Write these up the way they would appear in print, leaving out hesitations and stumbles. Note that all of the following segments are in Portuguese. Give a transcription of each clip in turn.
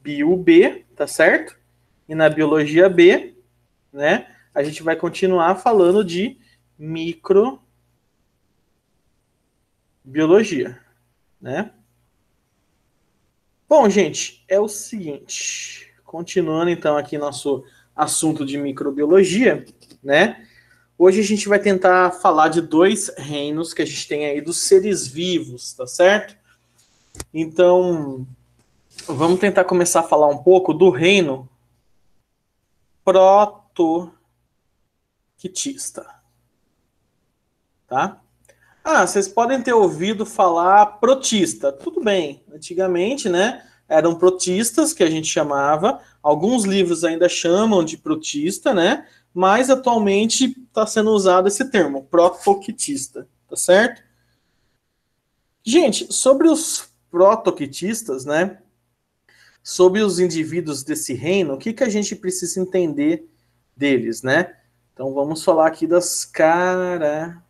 Bio B, tá certo? E na biologia B, né, a gente vai continuar falando de microbiologia, né? Bom, gente, é o seguinte, continuando então aqui nosso assunto de microbiologia, né? Hoje a gente vai tentar falar de dois reinos que a gente tem aí dos seres vivos, tá certo? Então, vamos tentar começar a falar um pouco do reino protoquitista, tá? Ah, vocês podem ter ouvido falar protista. Tudo bem. Antigamente, né, eram protistas que a gente chamava. Alguns livros ainda chamam de protista, né? Mas atualmente está sendo usado esse termo, protoquitista, tá certo? Gente, sobre os protoquitistas, né? Sobre os indivíduos desse reino, o que, que a gente precisa entender deles, né? Então vamos falar aqui das características.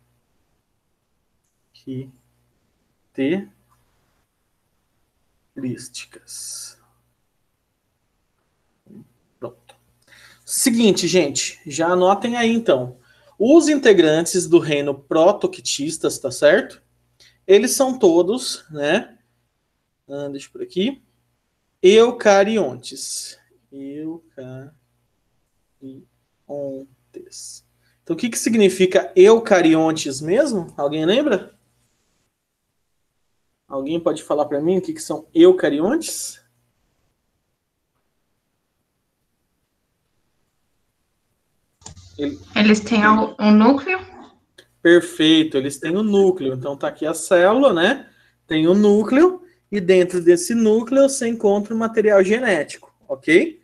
Pronto. Seguinte, gente, já anotem aí então. Os integrantes do reino protoquitistas, tá certo? Eles são todos, né? Deixa eu por aqui. Eucariontes. Eucariontes. Então, o que, que significa eucariontes mesmo? Alguém lembra? Alguém pode falar para mim o que, que são eucariontes? Eles têm um núcleo? Perfeito, eles têm o núcleo. Então, tá aqui a célula, né? Tem o núcleo, e dentro desse núcleo você encontra o material genético, ok?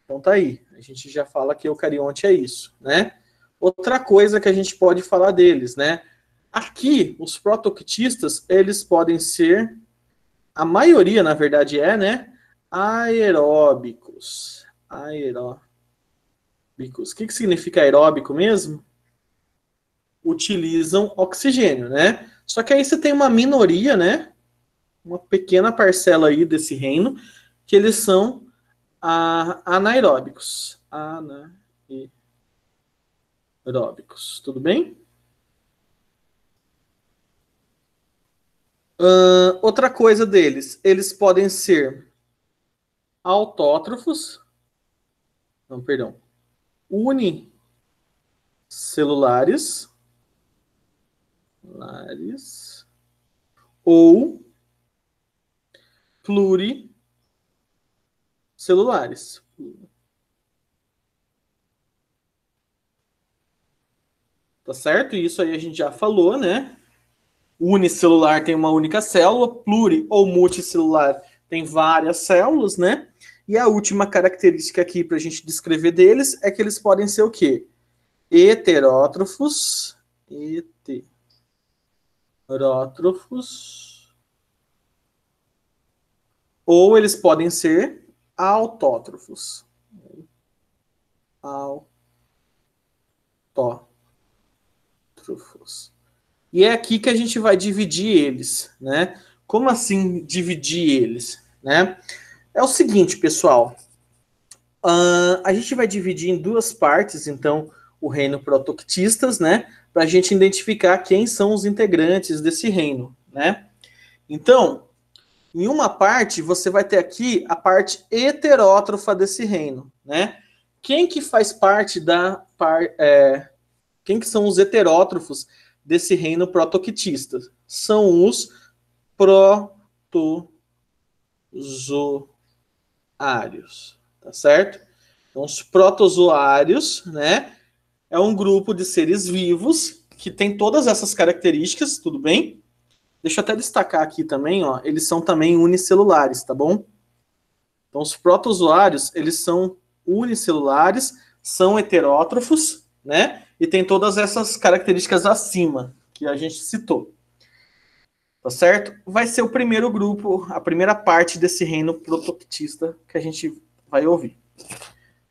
Então tá aí. A gente já fala que eucarionte é isso, né? Outra coisa que a gente pode falar deles, né? Aqui, os protoquitistas, eles podem ser, a maioria, na verdade, né? Aeróbicos. Aeróbicos. O que, que significa aeróbico mesmo? Utilizam oxigênio, né? Só que aí você tem uma minoria, né? Uma pequena parcela aí desse reino, que eles são anaeróbicos. Anaeróbicos, tudo bem? Outra coisa deles, eles podem ser autótrofos, não, perdão, unicelulares, ou pluricelulares. Tá certo? Isso aí a gente já falou, né? Unicelular tem uma única célula, pluri ou multicelular tem várias células, né? E a última característica aqui para a gente descrever deles é que eles podem ser o quê? Heterótrofos, ou eles podem ser autótrofos. Autótrofos. E é aqui que a gente vai dividir eles, né? Como assim dividir eles, né? É o seguinte, pessoal. A gente vai dividir em duas partes, então, o reino protoquitistas, né? Para a gente identificar quem são os integrantes desse reino, né? Então, em uma parte, você vai ter aqui a parte heterótrofa desse reino, né? Quem que faz parte quem que são os heterótrofos desse reino protoquitista? São os protozoários, tá certo? Então, os protozoários, né, é um grupo de seres vivos que tem todas essas características, tudo bem? Deixa eu até destacar aqui também, ó, eles são também unicelulares, tá bom? Então, os protozoários, eles são unicelulares, são heterótrofos, né? E tem todas essas características acima que a gente citou. Tá certo? Vai ser o primeiro grupo, a primeira parte desse reino protoquitista que a gente vai ouvir.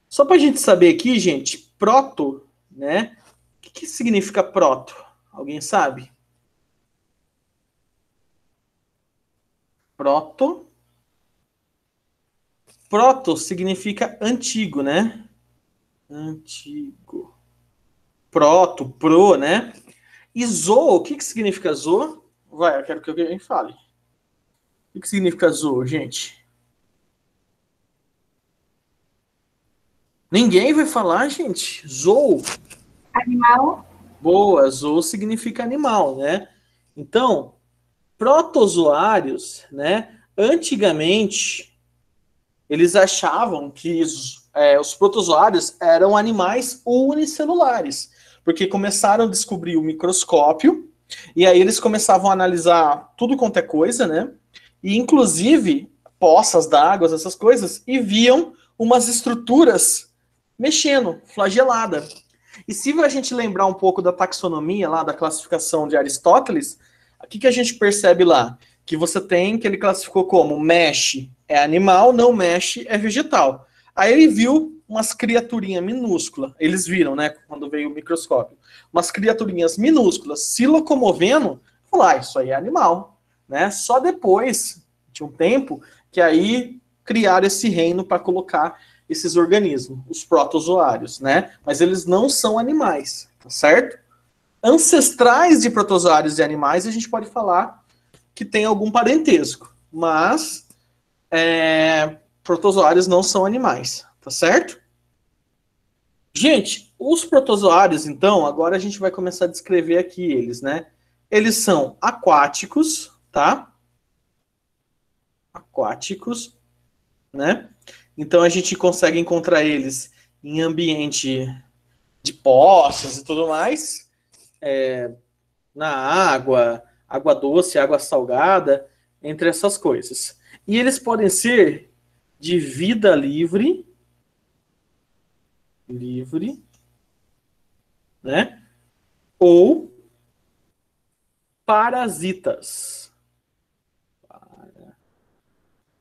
Só para a gente saber aqui, gente, proto, né? O que significa proto? Alguém sabe? Proto Proto significa antigo, né? Antigo. Proto, pro, né? E zoo, o que que significa zoo? Vai, eu quero que alguém fale. O que significa zoo, gente? Ninguém vai falar, gente. Zoo. Animal. Boa, zoo significa animal, né? Então, protozoários, né? Antigamente, eles achavam que os protozoários eram animais unicelulares, porque começaram a descobrir o microscópio, e aí eles começavam a analisar tudo quanto é coisa, né? E inclusive poças d'água, essas coisas, e viam umas estruturas mexendo, flagelada. E se a gente lembrar um pouco da taxonomia lá, da classificação de Aristóteles, o que a gente percebe lá? Que você tem, que ele classificou como mexe é animal, não mexe é vegetal. Aí ele viu umas criaturinhas minúsculas, eles viram, né, quando veio o microscópio, umas criaturinhas minúsculas se locomovendo, falou, isso aí é animal, né? Só depois de um tempo que aí criaram esse reino para colocar esses organismos, os protozoários, né? Mas eles não são animais, tá certo? Ancestrais de protozoários e animais, a gente pode falar que tem algum parentesco, mas protozoários não são animais, tá certo? Gente, os protozoários, então, agora a gente vai começar a descrever aqui eles, né? Eles são aquáticos, tá? Aquáticos, né? Então a gente consegue encontrar eles em ambiente de poças e tudo mais, na água, água doce, água salgada, entre essas coisas. E eles podem ser de vida livre, né? Ou parasitas.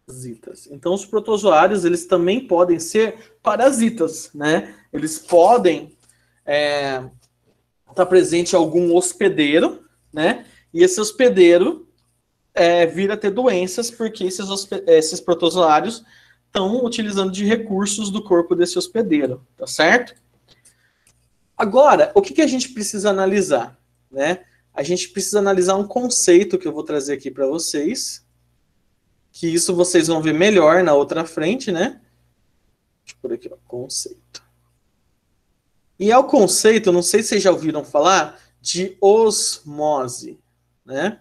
Parasitas. Então, os protozoários, eles também podem ser parasitas, né? Eles podem estar presente em algum hospedeiro, né? E esse hospedeiro vir a ter doenças porque esses protozoários estão utilizando de recursos do corpo desse hospedeiro, tá certo? Agora, o que a gente precisa analisar, né? A gente precisa analisar um conceito que eu vou trazer aqui para vocês, que isso vocês vão ver melhor na outra frente, né? Deixa eu por aqui, ó, conceito. E é o conceito, não sei se vocês já ouviram falar, de osmose, né?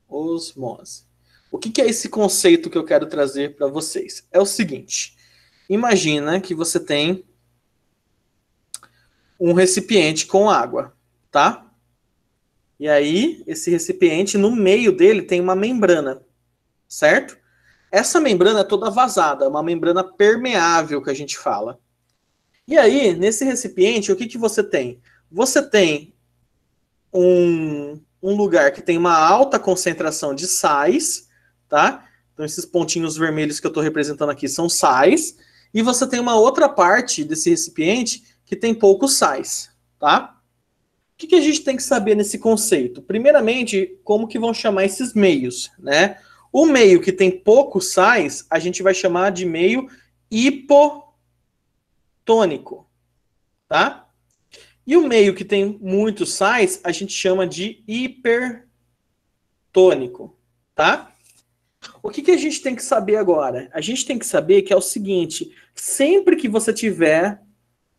Osmose. O que é esse conceito que eu quero trazer para vocês? É o seguinte: imagina que você tem um recipiente com água, tá? E aí, esse recipiente, no meio dele, tem uma membrana, certo? Essa membrana é toda vazada, uma membrana permeável que a gente fala. E aí, nesse recipiente, o que você tem? Você tem um lugar que tem uma alta concentração de sais, tá? Então, esses pontinhos vermelhos que eu estou representando aqui são sais. E você tem uma outra parte desse recipiente que tem poucos sais, tá? O que a gente tem que saber nesse conceito? Primeiramente, como que vão chamar esses meios, né? O meio que tem poucos sais, a gente vai chamar de meio hipotônico, tá? E o meio que tem muitos sais, a gente chama de hipertônico, tá? O que a gente tem que saber agora? A gente tem que saber que é o seguinte: sempre que você tiver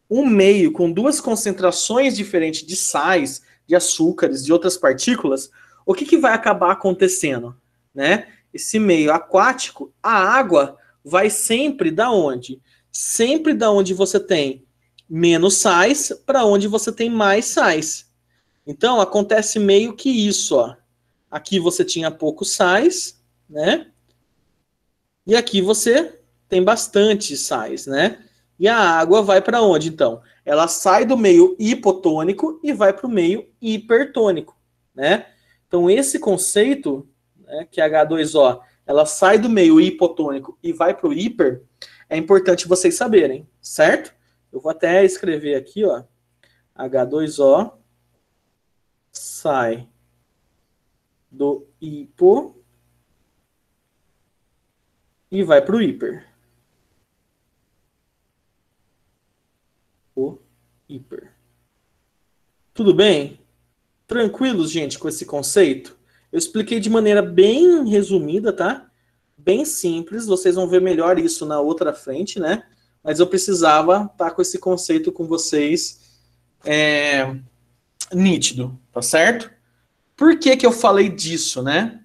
um meio com duas concentrações diferentes de sais, de açúcares, de outras partículas, o que vai acabar acontecendo, né? Esse meio aquático, a água vai sempre da onde? Sempre da onde você tem menos sais para onde você tem mais sais. Então acontece meio que isso, ó. Aqui você tinha poucos sais, né? E aqui você tem bastante sais, né? E a água vai para onde, então? Ela sai do meio hipotônico e vai para o meio hipertônico, né? Então, esse conceito, né, que é H2O, ela sai do meio hipotônico e vai para o hiper, é importante vocês saberem, certo? Eu vou até escrever aqui, ó, H2O sai do hipo e vai para o hiper. O hiper. Tudo bem? Tranquilos, gente, com esse conceito? Eu expliquei de maneira bem resumida, tá? Bem simples. Vocês vão ver melhor isso na outra frente, né? Mas eu precisava estar com esse conceito com vocês nítido, tá certo? Por que que eu falei disso, né?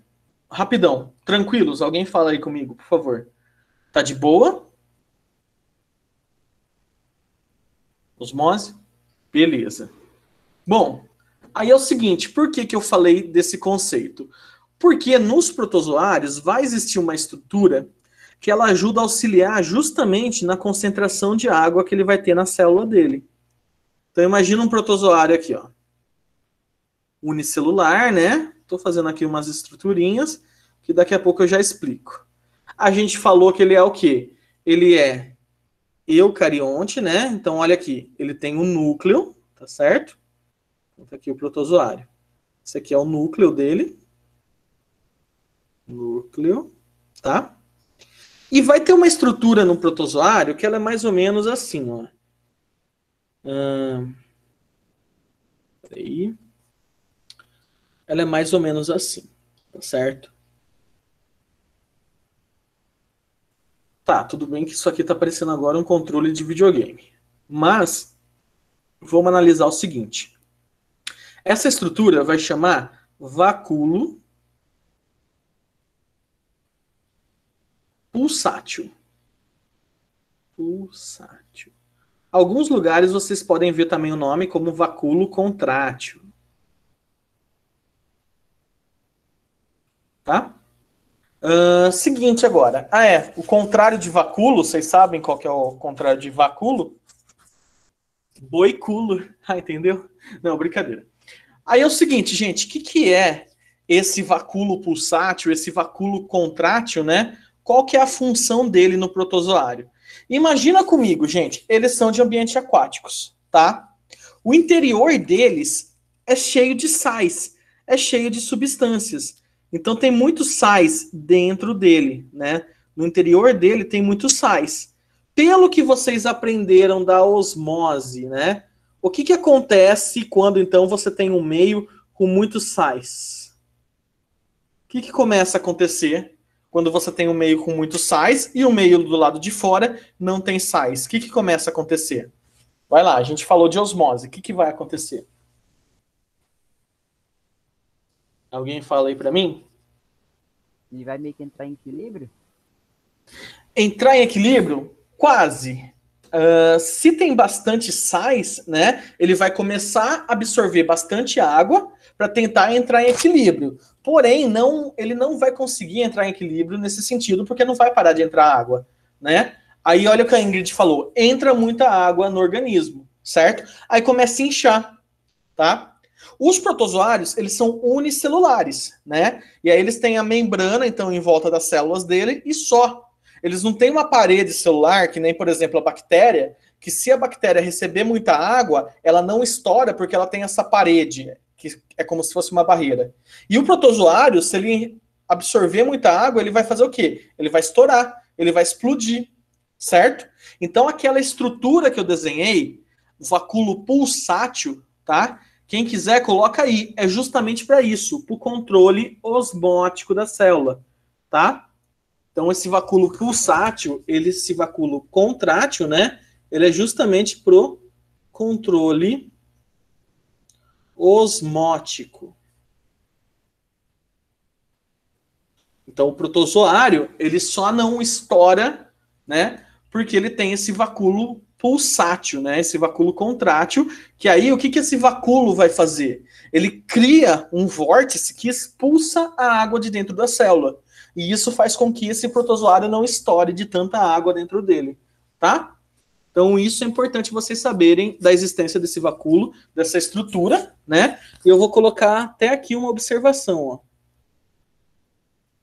Rapidão, tranquilos, alguém fala aí comigo, por favor. Tá de boa? Osmose? Beleza. Bom, aí é o seguinte, por que que eu falei desse conceito? Porque nos protozoários vai existir uma estrutura que ela ajuda a auxiliar justamente na concentração de água que ele vai ter na célula dele. Então imagina um protozoário aqui, ó. Unicelular, né? Estou fazendo aqui umas estruturinhas que daqui a pouco eu já explico. A gente falou que ele é o quê? Ele é eucarionte, né? Então olha aqui, ele tem um núcleo, tá certo? Então, aqui o protozoário. Esse aqui é o núcleo dele. Núcleo, tá? E vai ter uma estrutura no protozoário que ela é mais ou menos assim, ó. Peraí. Ela é mais ou menos assim, tá certo? Tá, tudo bem que isso aqui tá parecendo agora um controle de videogame. Mas, vamos analisar o seguinte. Essa estrutura vai chamar vacúolo pulsátil. Pulsátil. Alguns lugares vocês podem ver também o nome como vacúolo contrátil. Tá? Seguinte agora. O contrário de vacúolo, vocês sabem qual que é o contrário de vacúolo? Boiculo. Ah, entendeu? Não, brincadeira. Aí é o seguinte, gente, o que é esse vacúolo pulsátil, esse vacúolo contrátil, né? Qual que é a função dele no protozoário? Imagina comigo, gente, eles são de ambientes aquáticos, tá? O interior deles é cheio de sais, é cheio de substâncias. Então tem muitos sais dentro dele, né? No interior dele tem muitos sais. Pelo que vocês aprenderam da osmose, né? O que acontece quando então você tem um meio com muitos sais? O que começa a acontecer quando você tem um meio com muitos sais e o meio do lado de fora não tem sais? O que começa a acontecer? Vai lá, a gente falou de osmose. O que vai acontecer? Alguém fala aí para mim? E vai meio que entrar em equilíbrio? Entrar em equilíbrio? Quase. Se tem bastante sais, né, ele vai começar a absorver bastante água para tentar entrar em equilíbrio. Porém, ele não vai conseguir entrar em equilíbrio nesse sentido, porque não vai parar de entrar água, né? Aí olha o que a Ingrid falou, entra muita água no organismo, certo? Aí começa a inchar, tá? Os protozoários, eles são unicelulares, né? E aí eles têm a membrana, então, em volta das células dele e só. Eles não têm uma parede celular, que nem, por exemplo, a bactéria, que se a bactéria receber muita água, ela não estoura porque ela tem essa parede, que é como se fosse uma barreira. E o protozoário, se ele absorver muita água, ele vai fazer o quê? Ele vai estourar, ele vai explodir, certo? Então, aquela estrutura que eu desenhei, o vacúolo pulsátil, tá? Quem quiser, coloca aí. É justamente para isso, para o controle osmótico da célula, tá? Então, esse vacúolo pulsátil, esse vacúolo contrátil, né? Ele é justamente pro controle osmótico. Então, o protozoário, ele só não estoura, né? Porque ele tem esse vacúolo pulsátil, né? Esse vacúolo contrátil, que aí o que esse vacúolo vai fazer? Ele cria um vórtice que expulsa a água de dentro da célula. E isso faz com que esse protozoário não estoure de tanta água dentro dele, tá? Então, isso é importante vocês saberem da existência desse vacúolo, dessa estrutura, né? E eu vou colocar até aqui uma observação, ó.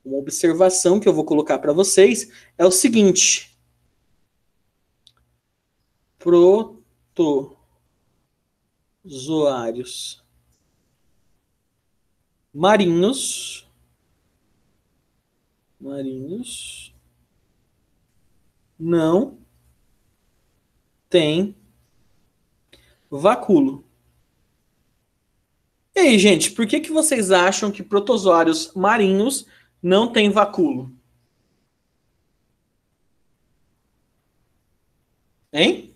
Uma observação que eu vou colocar para vocês é o seguinte: protozoários marinhos não tem vacúolo. E aí, gente, por que vocês acham que protozoários marinhos não têm vacúolo? Hein?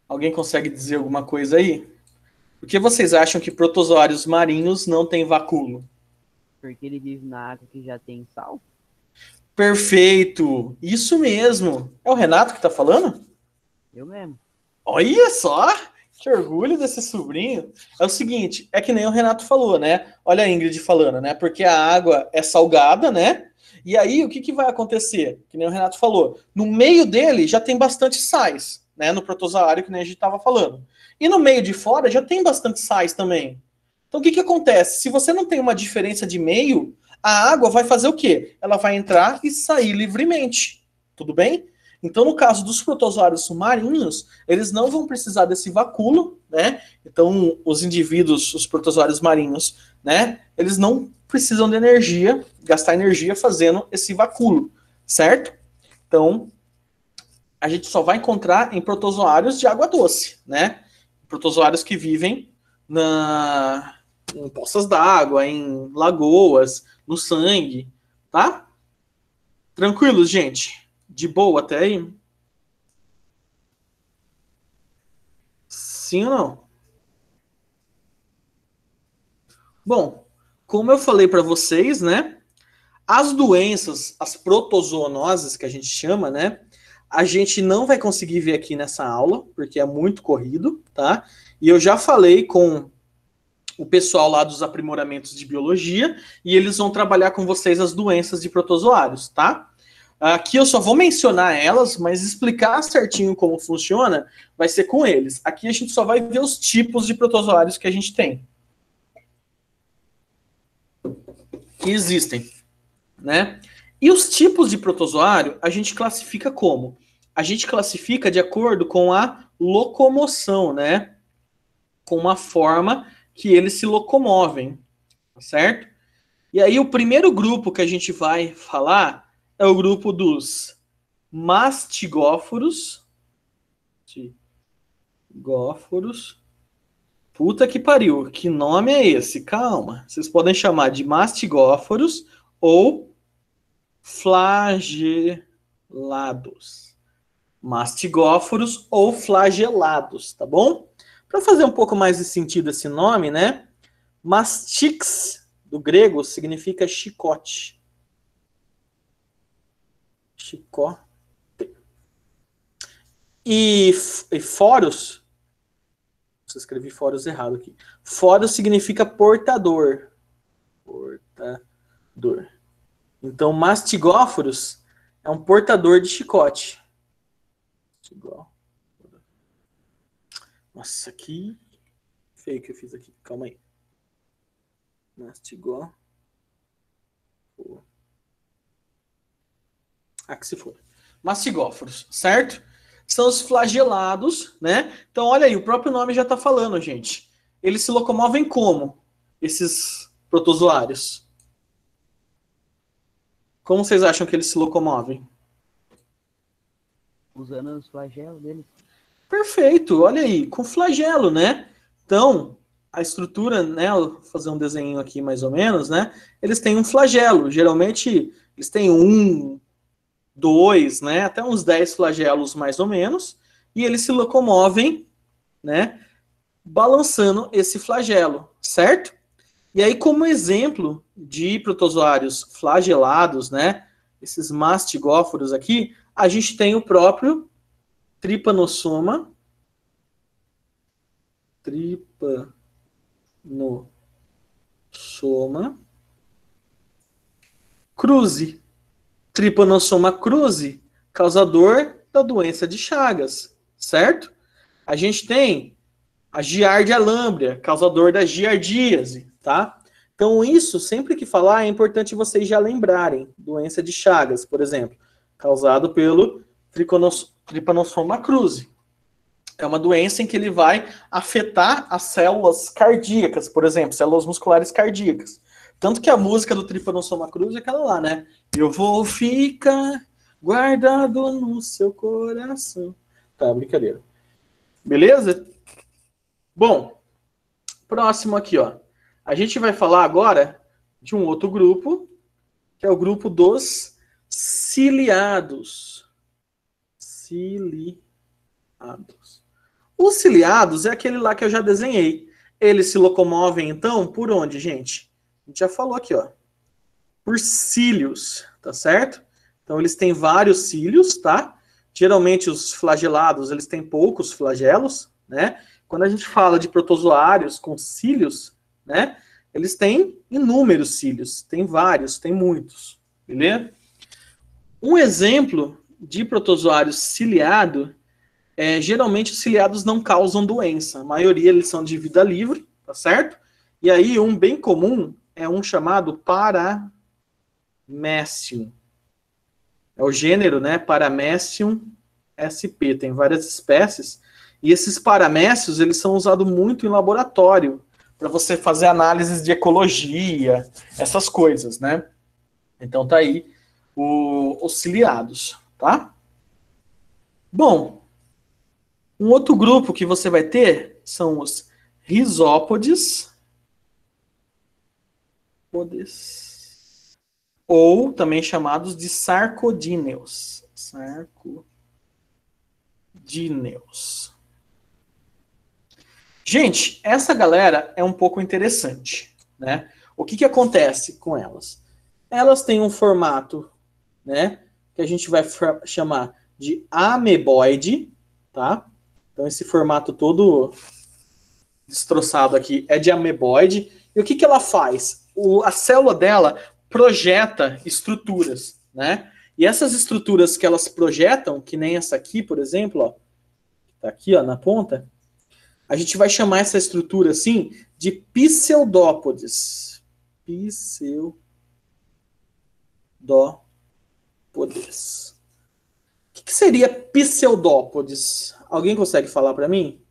Alguém consegue dizer alguma coisa aí? Por que vocês acham que protozoários marinhos não têm vacúolo? Porque ele vive na água que já tem sal. Perfeito! Isso mesmo! É o Renato que está falando? Eu mesmo. Olha só! Que orgulho desse sobrinho. É o seguinte, é que nem o Renato falou, né? Olha a Ingrid falando, né? Porque a água é salgada, né? E aí, o que vai acontecer? Que nem o Renato falou. No meio dele já tem bastante sais, né? No protozoário, que nem a gente estava falando. E no meio de fora já tem bastante sais também. Então, o que acontece? Se você não tem uma diferença de meio, a água vai fazer o quê? Ela vai entrar e sair livremente. Tudo bem? Então, no caso dos protozoários marinhos, eles não vão precisar desse vacúolo, né? Então, os indivíduos, os protozoários marinhos, né? Eles não precisam de energia, gastar energia fazendo esse vacúolo, certo? Então, a gente só vai encontrar em protozoários de água doce, né? Protozoários que vivem em poças d'água, em lagoas, no sangue, tá? Tranquilos, gente? De boa até aí? Sim ou não? Bom, como eu falei para vocês, né? As doenças, as protozoonoses que a gente chama, né? A gente não vai conseguir ver aqui nessa aula, porque é muito corrido, tá? E eu já falei com o pessoal lá dos aprimoramentos de biologia e eles vão trabalhar com vocês as doenças de protozoários, tá? Aqui eu só vou mencionar elas, mas explicar certinho como funciona vai ser com eles. Aqui a gente só vai ver os tipos de protozoários que a gente tem. Que existem, né? E os tipos de protozoário a gente classifica como? A gente classifica de acordo com a locomoção, né? Com uma forma que eles se locomovem, tá certo? E aí o primeiro grupo que a gente vai falar é o grupo dos mastigóforos. Puta que pariu, que nome é esse? Calma. Vocês podem chamar de mastigóforos ou flagelados. Mastigóforos ou flagelados, tá bom? Para fazer um pouco mais de sentido esse nome, né? Mastix, do grego, significa chicote. Chicote. E foros, eu escrevi foros errado aqui. Foros significa portador. Portador. Então, mastigóforos é um portador de chicote. Nossa, que feio que eu fiz aqui. Calma aí. Mastigó. Que se for. Mastigóforos, certo? São os flagelados, né? Então, olha aí, o próprio nome já está falando, gente. Eles se locomovem como? Esses protozoários. Como vocês acham que eles se locomovem? Usando os flagelos deles. Perfeito, olha aí, com flagelo, né? Então, a estrutura, né? Vou fazer um desenho aqui mais ou menos, né? Eles têm um flagelo. Geralmente, eles têm 1, 2, né? Até uns 10 flagelos mais ou menos. E eles se locomovem, né? Balançando esse flagelo, certo? E aí, como exemplo de protozoários flagelados, né? Esses mastigóforos aqui, a gente tem o próprio Trypanosoma cruzi. Trypanosoma cruzi, causador da doença de Chagas, certo? A gente tem a Giardia lamblia, causador da giardíase, tá? Então, isso, sempre que falar, é importante vocês já lembrarem. Doença de Chagas, por exemplo, causado pelo Trypanosoma cruzi. É uma doença em que ele vai afetar as células cardíacas, por exemplo, células musculares cardíacas. Tanto que a música do Trypanosoma cruzi é aquela lá, né? Eu vou ficar guardado no seu coração. Tá, brincadeira. Beleza? Bom, próximo aqui, ó. A gente vai falar agora de um outro grupo, que é o grupo dos ciliados. Ciliados. Os ciliados é aquele lá que eu já desenhei. Eles se locomovem, então, por onde, gente? A gente já falou aqui, ó. Por cílios, tá certo? Então, eles têm vários cílios, tá? Geralmente, os flagelados, eles têm poucos flagelos, né? Quando a gente fala de protozoários com cílios, né? Eles têm inúmeros cílios. Tem vários, tem muitos, beleza? Um exemplo de protozoário ciliado geralmente os ciliados não causam doença. A maioria eles são de vida livre, tá certo? E aí um bem comum é um chamado Paramecium. É o gênero, né? Paramecium sp. Tem várias espécies. E esses paramecios, eles são usados muito em laboratório para você fazer análises de ecologia, essas coisas, né? Então tá aí os ciliados, tá? Bom, um outro grupo que você vai ter são os risópodes, ou também chamados de sarcodíneos. Sarcodíneos. Gente, essa galera é um pouco interessante, né? O que acontece com elas? Elas têm um formato, né, que a gente vai chamar de ameboide, tá? Então esse formato todo destroçado aqui é de ameboide. E o que ela faz? A célula dela projeta estruturas, né? E essas estruturas que elas projetam, que nem essa aqui, por exemplo, ó, tá aqui, ó, na ponta, a gente vai chamar essa estrutura assim de pseudópodes. Pseudópodes. O que seria pseudópodes? Alguém consegue falar para mim?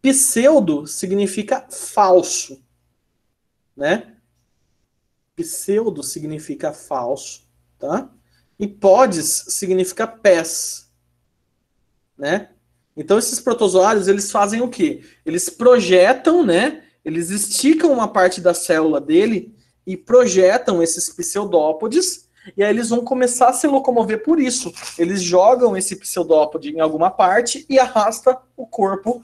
Pseudo significa falso, né? Pseudo significa falso, tá? E podes significa pés, né? Então esses protozoários, eles fazem o quê? Eles projetam, né? Eles esticam uma parte da célula dele e projetam esses pseudópodes, e aí eles vão começar a se locomover por isso. Eles jogam esse pseudópode em alguma parte e arrasta o corpo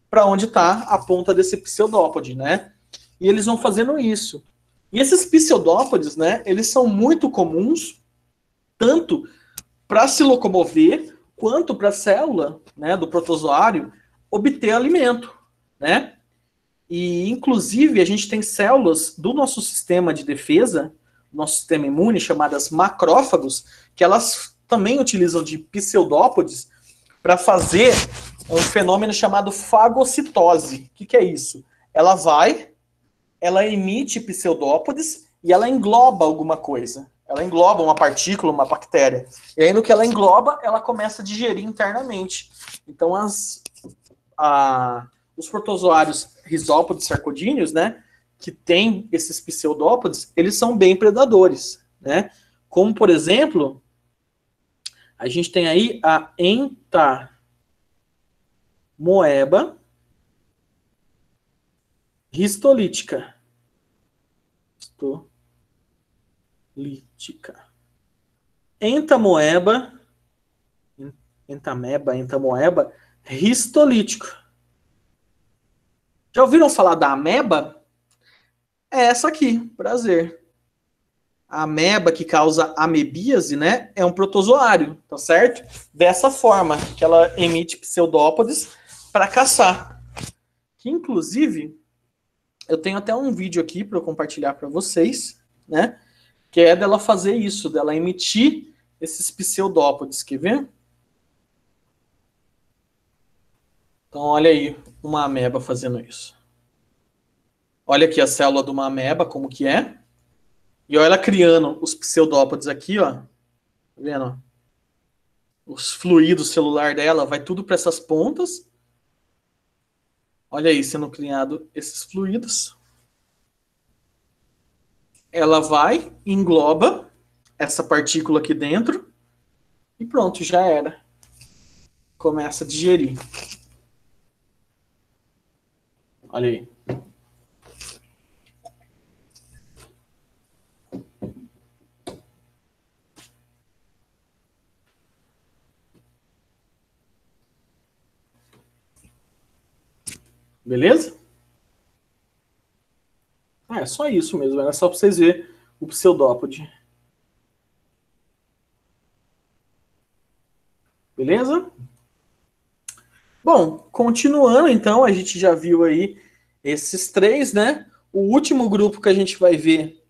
para onde está a ponta desse pseudópode, né? E eles vão fazendo isso. E esses pseudópodes, né? Eles são muito comuns, tanto para se locomover, quanto para a célula, né, do protozoário obter alimento, né? E, inclusive, a gente tem células do nosso sistema de defesa, nosso sistema imune, chamadas macrófagos, que elas também utilizam de pseudópodes para fazer um fenômeno chamado fagocitose. O que é isso? Ela emite pseudópodes e ela engloba alguma coisa. Ela engloba uma partícula, uma bactéria. E aí, no que ela engloba, ela começa a digerir internamente. Então, os protozoários risópodes sarcodíneos, né, que tem esses pseudópodes, eles são bem predadores, né? Como, por exemplo, a gente tem aí a entamoeba histolítica. Entamoeba histolítico. Já ouviram falar da ameba? É essa aqui, prazer. A ameba que causa amebíase, né, é um protozoário, tá certo? Dessa forma, que ela emite pseudópodes para caçar. Que, inclusive, eu tenho até um vídeo aqui para eu compartilhar para vocês, né, que é dela fazer isso, dela emitir esses pseudópodes, quer ver? Então, olha aí uma ameba fazendo isso. Olha aqui a célula de uma ameba, como que é. E olha ela criando os pseudópodes aqui, ó. Tá vendo? Os fluidos celular dela vai tudo para essas pontas. Olha aí sendo criado esses fluidos. ela vai, engloba essa partícula aqui dentro e pronto, já era. Começa a digerir. Olha aí. Beleza? Ah, é só isso mesmo. Era só para vocês verem o pseudópode. Beleza? Bom, continuando então, a gente já viu aí esses três, né? O último grupo que a gente vai ver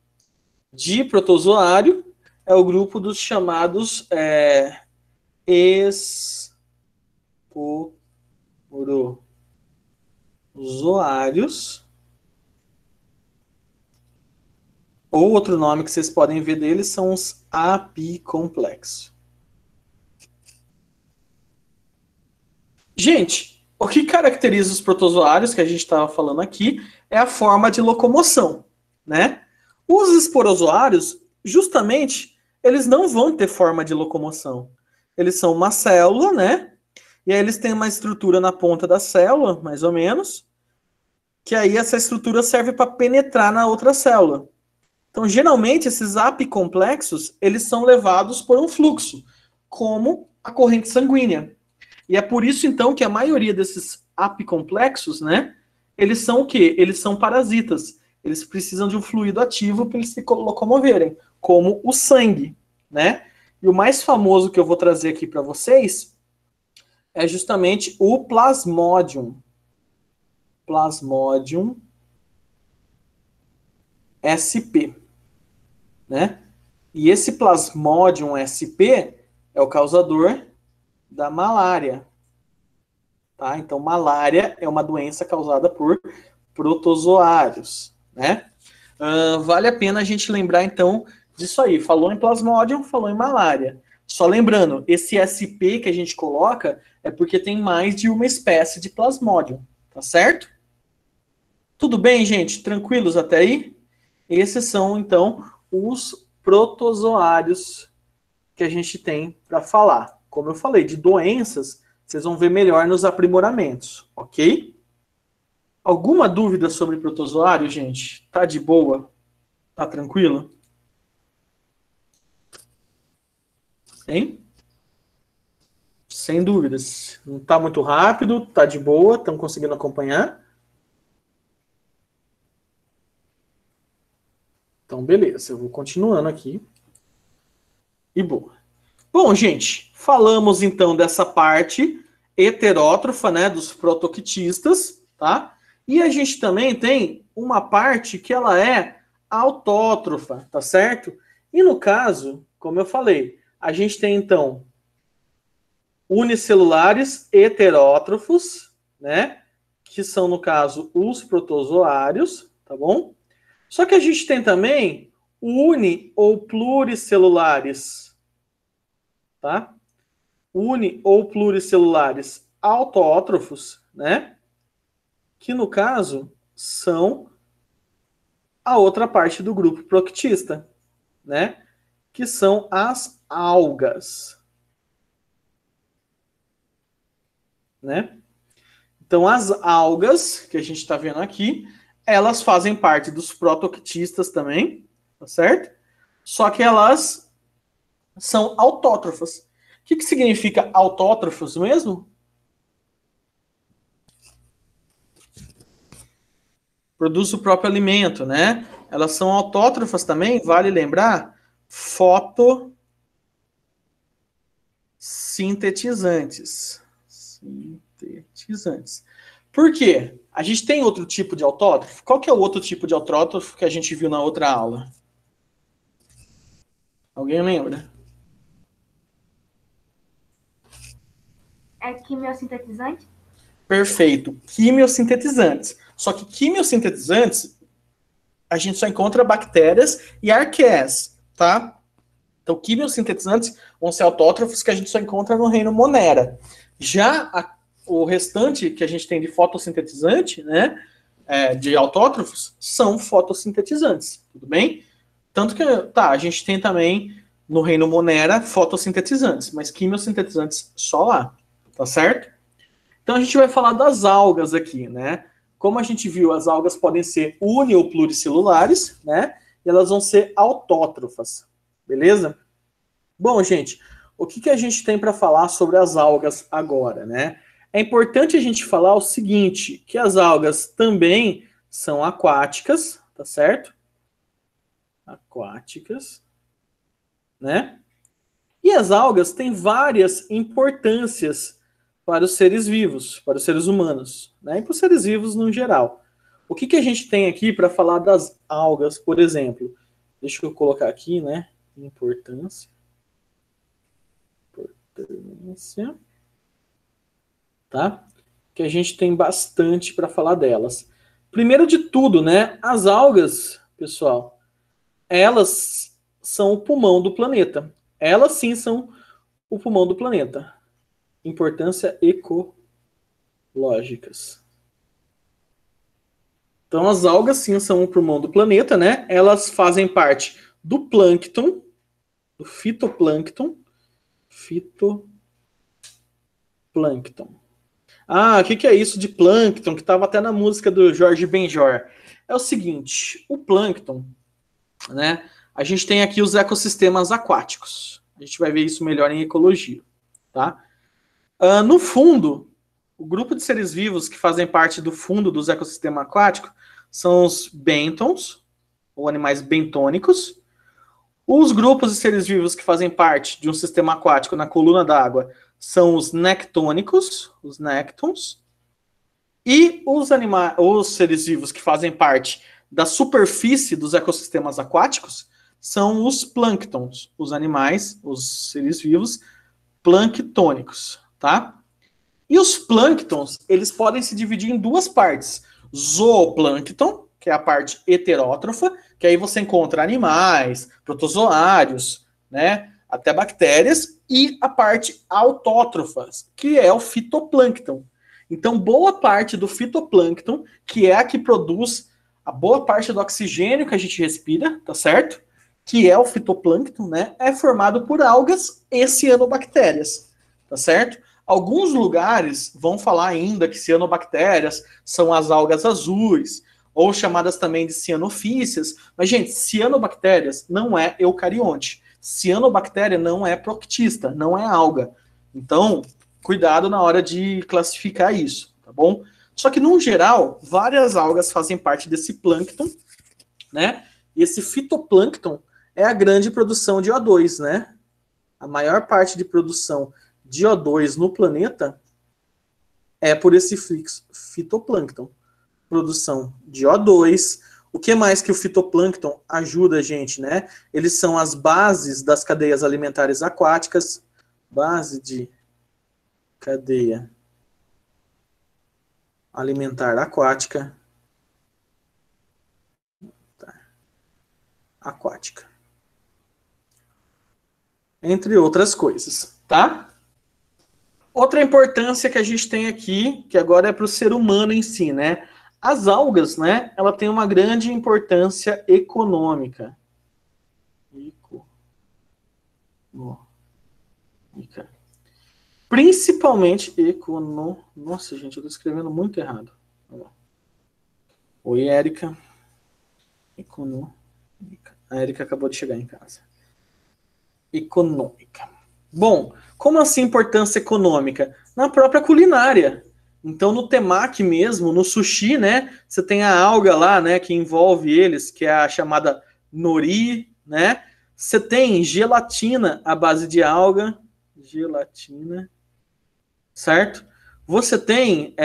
de protozoário é o grupo dos chamados esporozoários. Ou outro nome que vocês podem ver deles são os apicomplexos. Gente, o que caracteriza os protozoários que a gente estava falando aqui é a forma de locomoção, né? Os esporozoários, justamente, eles não vão ter forma de locomoção. Eles são uma célula, né? E aí eles têm uma estrutura na ponta da célula, mais ou menos, que aí essa estrutura serve para penetrar na outra célula. Então, geralmente, esses apicomplexos, eles são levados por um fluxo, como a corrente sanguínea. E é por isso, então, que a maioria desses apicomplexos, né, eles são o quê? Eles são parasitas. Eles precisam de um fluido ativo para eles se locomoverem, como o sangue, né? E o mais famoso que eu vou trazer aqui para vocês é justamente o Plasmodium. Plasmodium SP, né? E esse Plasmodium SP é o causador da malária, tá? Então, malária é uma doença causada por protozoários, né? Vale a pena a gente lembrar, então, disso aí. Falou em Plasmodium, falou em malária. Só lembrando, esse SP que a gente coloca é porque tem mais de uma espécie de Plasmodium, tá certo? Tudo bem, gente? Tranquilos até aí? Esses são, então, os protozoários que a gente tem para falar. Como eu falei, de doenças, vocês vão ver melhor nos aprimoramentos, ok? Alguma dúvida sobre protozoário, gente? Tá de boa? Tá tranquilo? Hein? Sem dúvidas. Não tá muito rápido, tá de boa, estão conseguindo acompanhar? Então, beleza, eu vou continuando aqui. E boa. Bom, gente, falamos então dessa parte heterótrofa, né, dos protoquitistas, tá? E a gente também tem uma parte que ela é autótrofa, tá certo? E no caso, como eu falei, a gente tem então unicelulares heterótrofos, né? Que são, no caso, os protozoários, tá bom? Só que a gente tem também uni- ou pluricelulares, tá? Uni- ou pluricelulares autótrofos, né? Que no caso são a outra parte do grupo proctista, né? Que são as algas, né? Então as algas que a gente está vendo aqui, elas fazem parte dos protoctistas também, tá certo? Só que elas são autótrofas. O que significa autótrofos mesmo? Produz o próprio alimento, né? Elas são autótrofas também, vale lembrar, fotossintetizantes. Sintetizantes. Por quê? A gente tem outro tipo de autótrofo? Qual que é o outro tipo de autótrofo que a gente viu na outra aula? Alguém lembra? É quimiosintetizante? Perfeito. Quimiosintetizantes. Só que quimiosintetizantes, a gente só encontra bactérias e arqueias, tá? Então, quimiosintetizantes vão ser autótrofos que a gente só encontra no reino Monera. Já o restante que a gente tem de fotossintetizante, né, de autótrofos, são fotossintetizantes, tudo bem? Tanto que, tá, a gente tem também no reino Monera fotossintetizantes, mas quimiosintetizantes só lá, tá certo? Então a gente vai falar das algas aqui, né? Como a gente viu, as algas podem ser uni ou pluricelulares, né? E elas vão ser autótrofas, beleza? Bom, gente, o que a gente tem para falar sobre as algas agora, né? É importante a gente falar o seguinte, que as algas também são aquáticas, tá certo? Aquáticas, né? E as algas têm várias importâncias para os seres vivos, para os seres humanos, né? E para os seres vivos no geral. O que a gente tem aqui para falar das algas, por exemplo? Deixa eu colocar aqui, né? Importância. Tá? Que a gente tem bastante para falar delas. Primeiro de tudo, né? As algas, pessoal, elas são o pulmão do planeta. Elas sim são o pulmão do planeta. Importância ecológicas. Então, as algas sim são o pulmão do planeta, né? Elas fazem parte do plâncton, do fitoplâncton. Fitoplâncton. Ah, o que é isso de plâncton? Que estava até na música do Jorge Benjor. É o seguinte, o plâncton, né? A gente tem aqui os ecossistemas aquáticos. A gente vai ver isso melhor em ecologia, tá? No fundo, o grupo de seres vivos que fazem parte do fundo dos ecossistemas aquáticos são os bentons, ou animais bentônicos. Os grupos de seres vivos que fazem parte de um sistema aquático na coluna d'água são os nectônicos, os nectons. E os seres vivos que fazem parte da superfície dos ecossistemas aquáticos são os plânctons, os animais, os seres vivos planctônicos, tá? E os plânctons, eles podem se dividir em duas partes. Zooplâncton, que é a parte heterótrofa, que aí você encontra animais, protozoários, né, até bactérias, e a parte autótrofa, que é o fitoplâncton. Então, boa parte do fitoplâncton, que é a que produz a boa parte do oxigênio que a gente respira, tá certo? Que é o fitoplâncton, né, é formado por algas e cianobactérias, tá certo? Alguns lugares vão falar ainda que cianobactérias são as algas azuis, ou chamadas também de cianofícias. Mas, gente, cianobactérias não é eucarionte. Cianobactéria não é proctista, não é alga. Então, cuidado na hora de classificar isso, tá bom? Só que, no geral, várias algas fazem parte desse plâncton, né? E esse fitoplâncton é a grande produção de O2, né? A maior parte de produção de O2 no planeta é por esse fitoplâncton. Produção de O2. O que mais que o fitoplâncton ajuda a gente, né? Eles são as bases das cadeias alimentares aquáticas. Base de cadeia alimentar aquática. Aquática. Entre outras coisas, tá? Outra importância que a gente tem aqui, que agora é para o ser humano em si, né? As algas, né? Ela tem uma grande importância econômica. Principalmente Nossa, gente, eu estou escrevendo muito errado. Oi, Érica. Econômica. A Érica acabou de chegar em casa. Econômica. Bom, como assim importância econômica? Na própria culinária. Então, no temaki mesmo, no sushi, né? Você tem a alga lá, né? Que envolve eles, que é a chamada nori, né? Você tem gelatina à base de alga. Gelatina. Certo? Você tem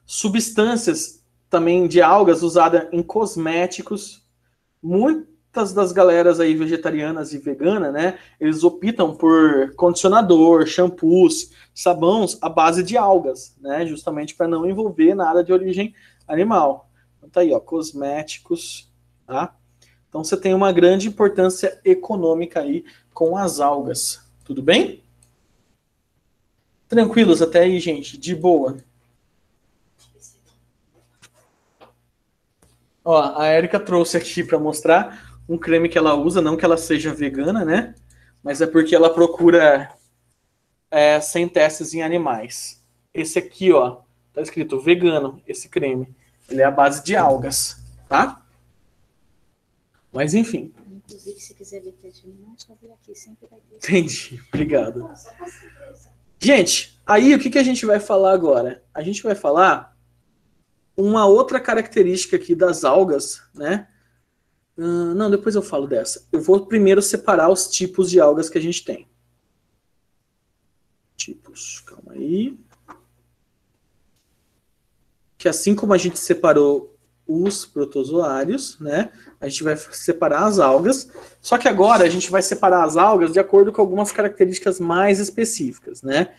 substâncias também de algas usadas em cosméticos. Muitas das galeras aí vegetarianas e veganas, né, eles optam por condicionador, shampoos, sabões à base de algas, né, justamente para não envolver nada de origem animal. Então tá aí, ó, cosméticos, tá? Então você tem uma grande importância econômica aí com as algas. Tudo bem? Tranquilos até aí, gente, de boa. Ó, a Érica trouxe aqui para mostrar um creme que ela usa, não que ela seja vegana, né? Mas é porque ela procura sem testes em animais. Esse aqui, ó, tá escrito vegano, esse creme. Ele é a base de algas, tá? Mas enfim. Inclusive, se quiser ver testemunho, só vir aqui, sempre vai ter. Entendi, obrigado. Gente, aí o que a gente vai falar agora? A gente vai falar uma outra característica aqui das algas, né? Não, depois eu falo dessa. Eu vou primeiro separar os tipos de algas que a gente tem. Tipos, calma aí. Que assim como a gente separou os protozoários, né? A gente vai separar as algas. Só que agora a gente vai separar as algas de acordo com algumas características mais específicas, né?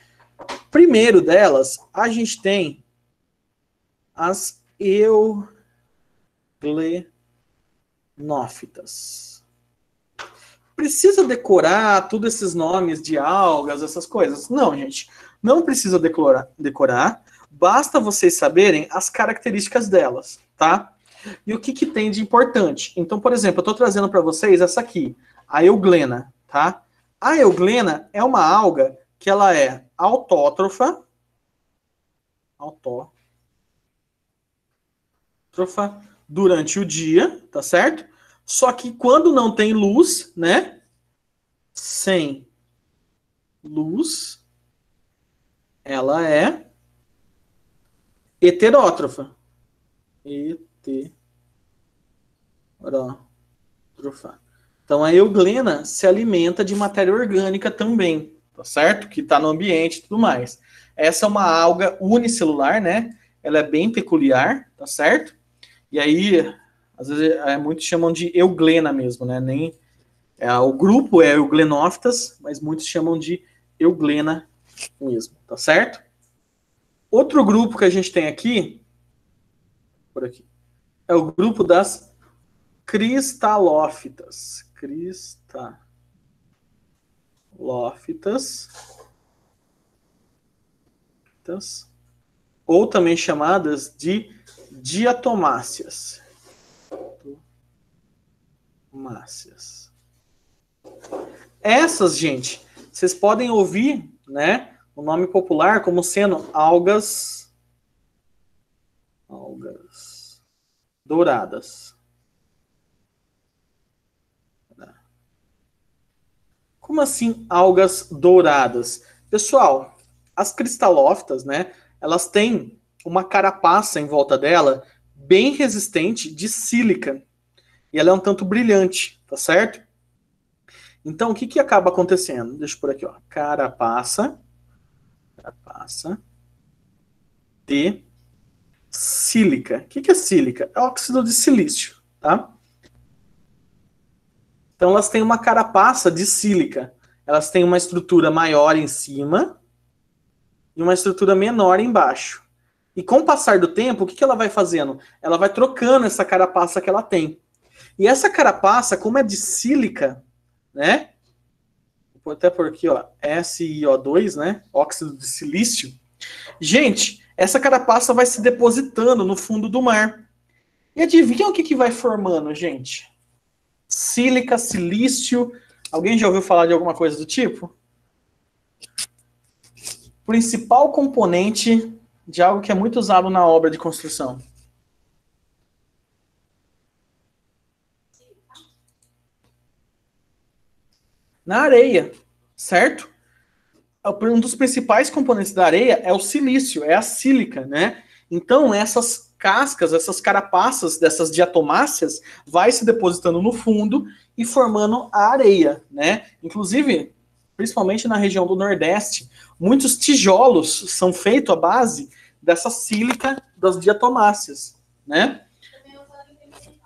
Primeiro delas, a gente tem as euglenofitas. Precisa decorar todos esses nomes de algas, essas coisas? Não, gente. Não precisa decorar. Basta vocês saberem as características delas, tá? E o que tem de importante? Então, por exemplo, eu estou trazendo para vocês essa aqui, a euglena, tá? A euglena é uma alga que ela é autótrofa durante o dia, tá certo? Só que quando não tem luz, né? Sem luz, ela é heterótrofa. Heterótrofa. Então a euglena se alimenta de matéria orgânica também, tá certo? Que está no ambiente e tudo mais. Essa é uma alga unicelular, né? Ela é bem peculiar, tá certo? E aí, às vezes, muitos chamam de euglena mesmo, né? O grupo é Euglenophitas, mas muitos chamam de euglena mesmo, tá certo? Outro grupo que a gente tem aqui, por aqui, é o grupo das cristalófitas. Ou também chamadas de diatomáceas. Essas, gente, vocês podem ouvir, né, o nome popular como sendo algas douradas. Como assim algas douradas? Pessoal, as cristalófitas, né, elas têm uma carapaça em volta dela bem resistente de sílica. E ela é um tanto brilhante, tá certo? Então, o que acaba acontecendo? Deixa eu por aqui, ó. Carapaça de sílica. O que é sílica? É óxido de silício, tá? Então, elas têm uma carapaça de sílica. Elas têm uma estrutura maior em cima e uma estrutura menor embaixo. E com o passar do tempo, o que ela vai fazendo? Ela vai trocando essa carapaça que ela tem. E essa carapaça, como é de sílica, né? Vou até por aqui, ó, SiO2, né? Óxido de silício. Gente, essa carapaça vai se depositando no fundo do mar. E adivinha o que vai formando, gente? Sílica, silício. Alguém já ouviu falar de alguma coisa do tipo? Principal componente de algo que é muito usado na obra de construção. Na areia, certo? Um dos principais componentes da areia é o silício, é a sílica, né? Então, essas cascas, essas carapaças dessas diatomáceas vai se depositando no fundo e formando a areia, né? Inclusive, principalmente na região do Nordeste, muitos tijolos são feitos à base dessa sílica das diatomáceas, né?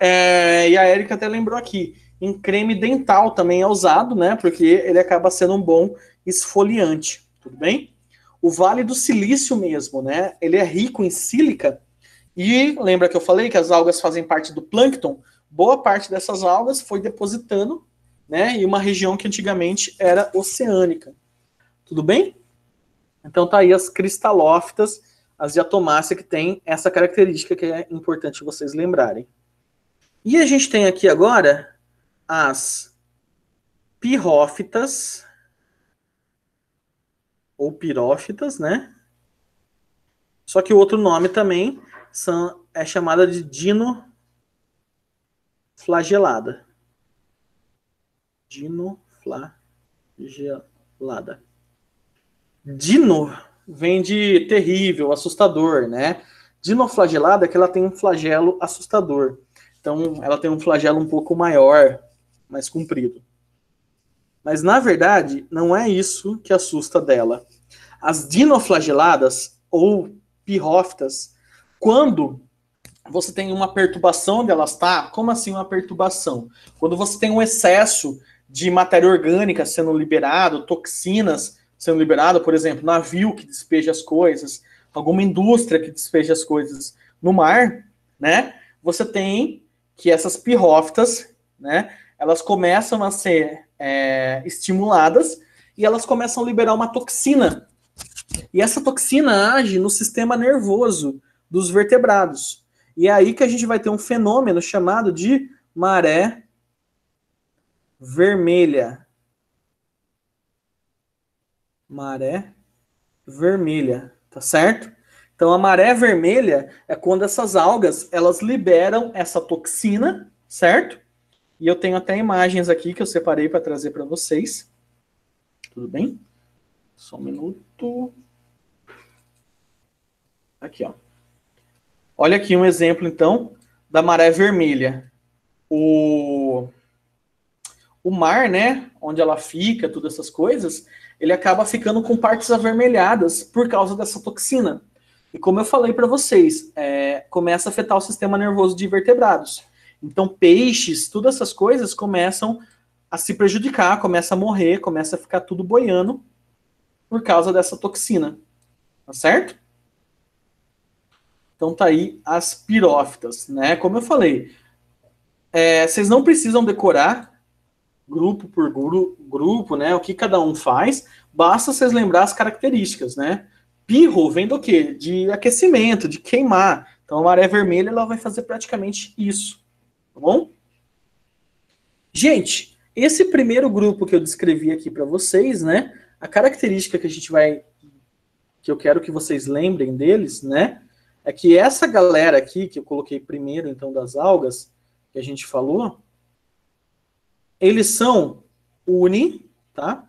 E a Érica até lembrou aqui, em creme dental também é usado, né? Porque ele acaba sendo um bom esfoliante, tudo bem? O Vale do Silício mesmo, né? Ele é rico em sílica e lembra que eu falei que as algas fazem parte do plâncton? Boa parte dessas algas foi depositando, né? Em uma região que antigamente era oceânica, tudo bem? Então tá aí as cristalófitas, as diatomáceas que tem essa característica que é importante vocês lembrarem. E a gente tem aqui agora as pirófitas, ou pirófitas, né? Só que o outro nome também é chamada de dinoflagelada. Dinoflagelada. Dino vem de terrível, assustador, né? Dinoflagelada é que ela tem um flagelo assustador. Então, ela tem um flagelo um pouco maior, mais comprido. Mas, na verdade, não é isso que assusta dela. As dinoflageladas, ou pirófitas, quando você tem uma perturbação onde elas estão, como assim uma perturbação? Quando você tem um excesso de matéria orgânica sendo liberado, toxinas sendo liberado, por exemplo, navio que despeja as coisas, alguma indústria que despeja as coisas no mar, né? Você tem que essas pirófitas, né? Elas começam a ser estimuladas e elas começam a liberar uma toxina. E essa toxina age no sistema nervoso dos vertebrados. E é aí que a gente vai ter um fenômeno chamado de maré vermelha. Maré vermelha, tá certo? Então a maré vermelha é quando essas algas, elas liberam essa toxina, certo? E eu tenho até imagens aqui que eu separei para trazer para vocês. Tudo bem? Só um minuto. Aqui, ó. Olha aqui um exemplo, então, da maré vermelha. O mar, né, onde ela fica, todas essas coisas, ele acaba ficando com partes avermelhadas por causa dessa toxina. E como eu falei para vocês, começa a afetar o sistema nervoso de vertebrados. Então, peixes, todas essas coisas começam a se prejudicar, começa a morrer, começa a ficar tudo boiando por causa dessa toxina. Tá certo? Então, tá aí as pirófitas, né? Como eu falei, vocês não precisam decorar grupo por grupo, né? O que cada um faz, basta vocês lembrar as características, né? Pirro vem do quê? De aquecimento, de queimar. Então, a maré vermelha, ela vai fazer praticamente isso. Tá bom? Gente, esse primeiro grupo que eu descrevi aqui para vocês, né? A característica que que eu quero que vocês lembrem deles, né? É que essa galera aqui, que eu coloquei primeiro, então, das algas, que a gente falou, eles são tá?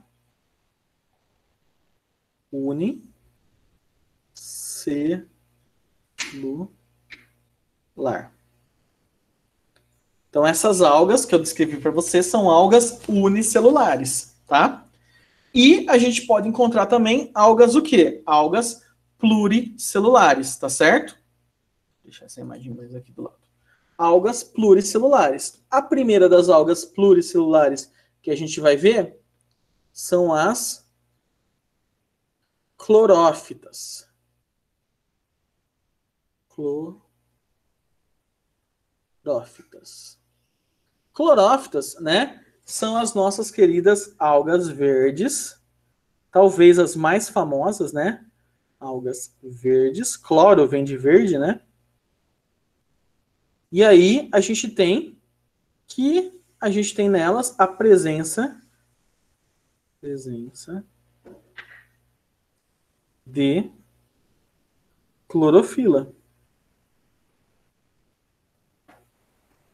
Unicelular. Então, essas algas que eu descrevi para vocês são algas unicelulares, tá? E a gente pode encontrar também algas o quê? Algas pluricelulares, tá certo? Vou deixar essa imagem mais aqui do lado. Algas pluricelulares. A primeira das algas pluricelulares que a gente vai ver são as clorófitas. Clorófitas, né? São as nossas queridas algas verdes, talvez as mais famosas, né? Algas verdes, cloro vem de verde, né? E aí a gente tem nelas a presença de clorofila.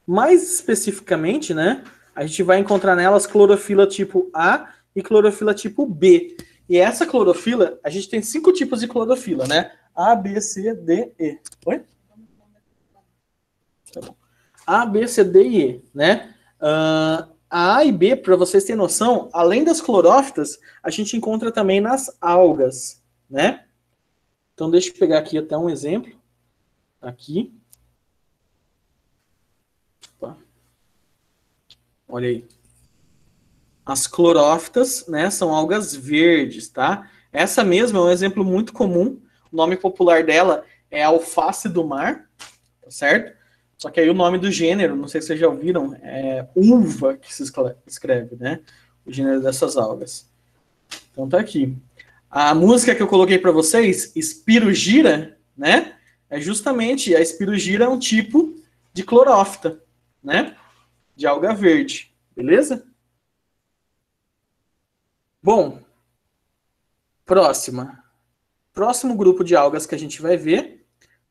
Mais especificamente, né? A gente vai encontrar nelas clorofila tipo A e clorofila tipo B. E essa clorofila, a gente tem 5 tipos de clorofila, né? A, B, C, D, E. Oi? Tá bom. A, B, C, D e E, né? A e B, para vocês terem noção, além das clorófitas, a gente encontra também nas algas, né? Então, deixa eu pegar aqui até um exemplo. Aqui. Opa. Olha aí. As clorófitas, né, são algas verdes, tá? Essa mesma é um exemplo muito comum. O nome popular dela é alface do mar, tá certo? Só que aí o nome do gênero, não sei se vocês já ouviram, é uva que se escreve, né? O gênero dessas algas. Então tá aqui. A música que eu coloquei para vocês, Espirogyra, né? É justamente, a Espirogyra é um tipo de clorófita, né? De alga verde, beleza? Bom, próximo grupo de algas que a gente vai ver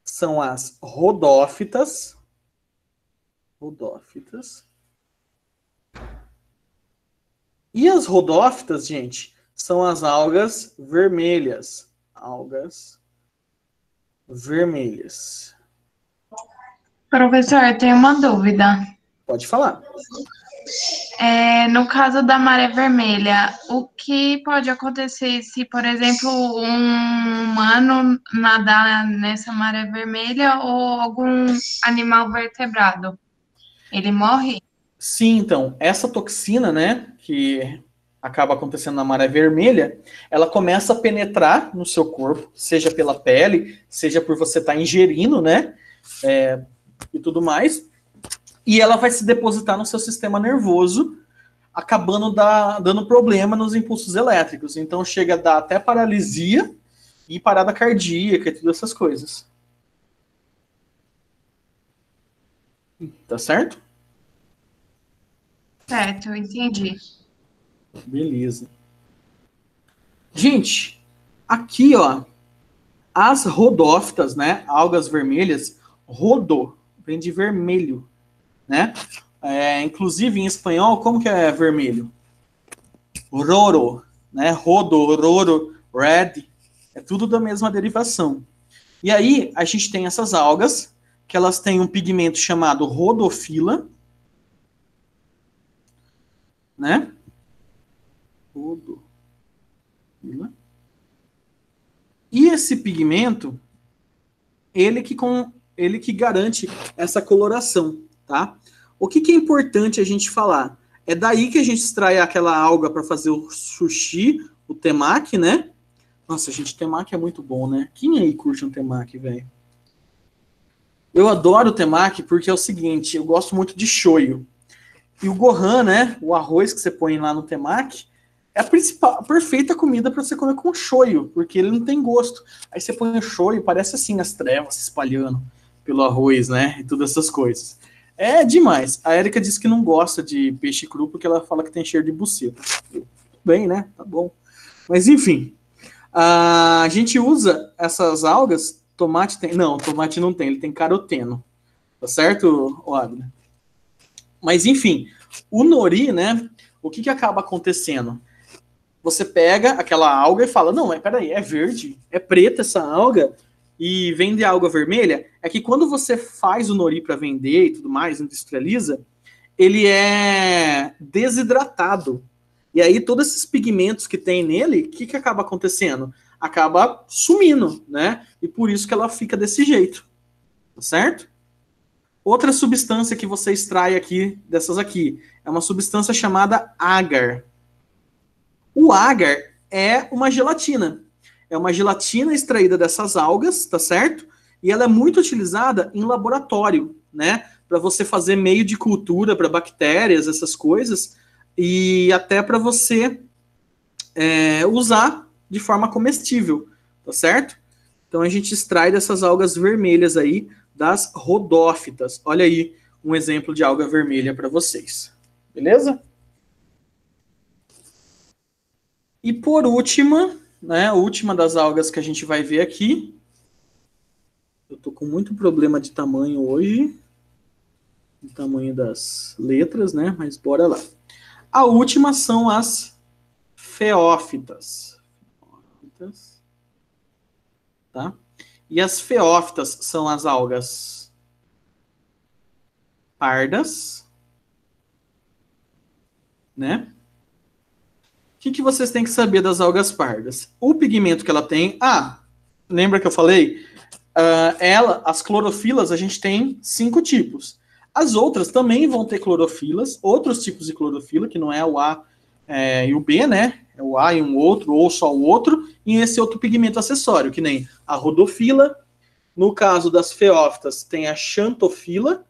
são as rodófitas. E as rodófitas, gente, são as algas vermelhas. Professor, eu tenho uma dúvida. Pode falar. No caso da maré vermelha, o que pode acontecer se, por exemplo, um humano nadar nessa maré vermelha ou algum animal vertebrado? Ele morre? Sim, então, essa toxina, né, que acaba acontecendo na maré vermelha, ela começa a penetrar no seu corpo, seja pela pele, seja por você estar ingerindo, né, e tudo mais, e ela vai se depositar no seu sistema nervoso, acabando dando problema nos impulsos elétricos. Então chega a dar até paralisia e parada cardíaca e todas essas coisas. Tá certo? Certo, entendi. Beleza. Gente, aqui, ó, as rodófitas, né, algas vermelhas, rodô, vem de vermelho, né? Inclusive em espanhol, como que é vermelho? Roro, né? Rodo, roro, red, é tudo da mesma derivação. E aí a gente tem essas algas que elas têm um pigmento chamado rodofila, né? Rodofila. E esse pigmento, ele que garante essa coloração, tá? O que é importante a gente falar? É daí que a gente extrai aquela alga para fazer o sushi, o temaki, né? Nossa, gente, temaki é muito bom, né? Quem aí curte um temaki, velho? Eu adoro o temaki porque é o seguinte, eu gosto muito de shoyu. E o gohan, né? O arroz que você põe lá no temaki é a perfeita comida para você comer com shoyu, porque ele não tem gosto. Aí você põe o shoyu, parece assim as trevas se espalhando pelo arroz, né? E todas essas coisas. É demais. A Erika disse que não gosta de peixe cru porque ela fala que tem cheiro de buceta. Tudo bem, né? Tá bom. Mas enfim, a gente usa essas algas. Tomate tem? Não, tomate não tem. Ele tem caroteno. Tá certo, Wagner? Mas enfim, o nori, né? O que acaba acontecendo? Você pega aquela alga e fala, não, mas peraí, é verde, é preta essa alga, e vende alga vermelha. É que quando você faz o nori para vender e tudo mais, industrializa, ele é desidratado. E aí todos esses pigmentos que tem nele, o que acaba acontecendo? Acaba sumindo, né? E por isso que ela fica desse jeito, tá certo? Outra substância que você extrai aqui, dessas aqui, é uma substância chamada agar. O agar é uma gelatina. É uma gelatina extraída dessas algas, tá certo? E ela é muito utilizada em laboratório, né? Para você fazer meio de cultura para bactérias, essas coisas, e até para você usar de forma comestível, tá certo? Então a gente extrai dessas algas vermelhas aí, das rodófitas. Olha aí um exemplo de alga vermelha para vocês. Beleza? E por última, né, a última das algas que a gente vai ver aqui. Eu tô com muito problema de tamanho hoje. O tamanho das letras, né? Mas bora lá. A última são as feófitas. Tá? E as feófitas são as algas pardas, né? O que vocês têm que saber das algas pardas? O pigmento que ela tem... lembra que eu falei? As clorofilas, a gente tem 5 tipos. As outras também vão ter clorofilas, outros tipos de clorofila, que não é o A e o B, né? É o A e um outro, ou só o outro, e esse outro pigmento acessório, que nem a rodofila. No caso das feófitas, tem a xantofila,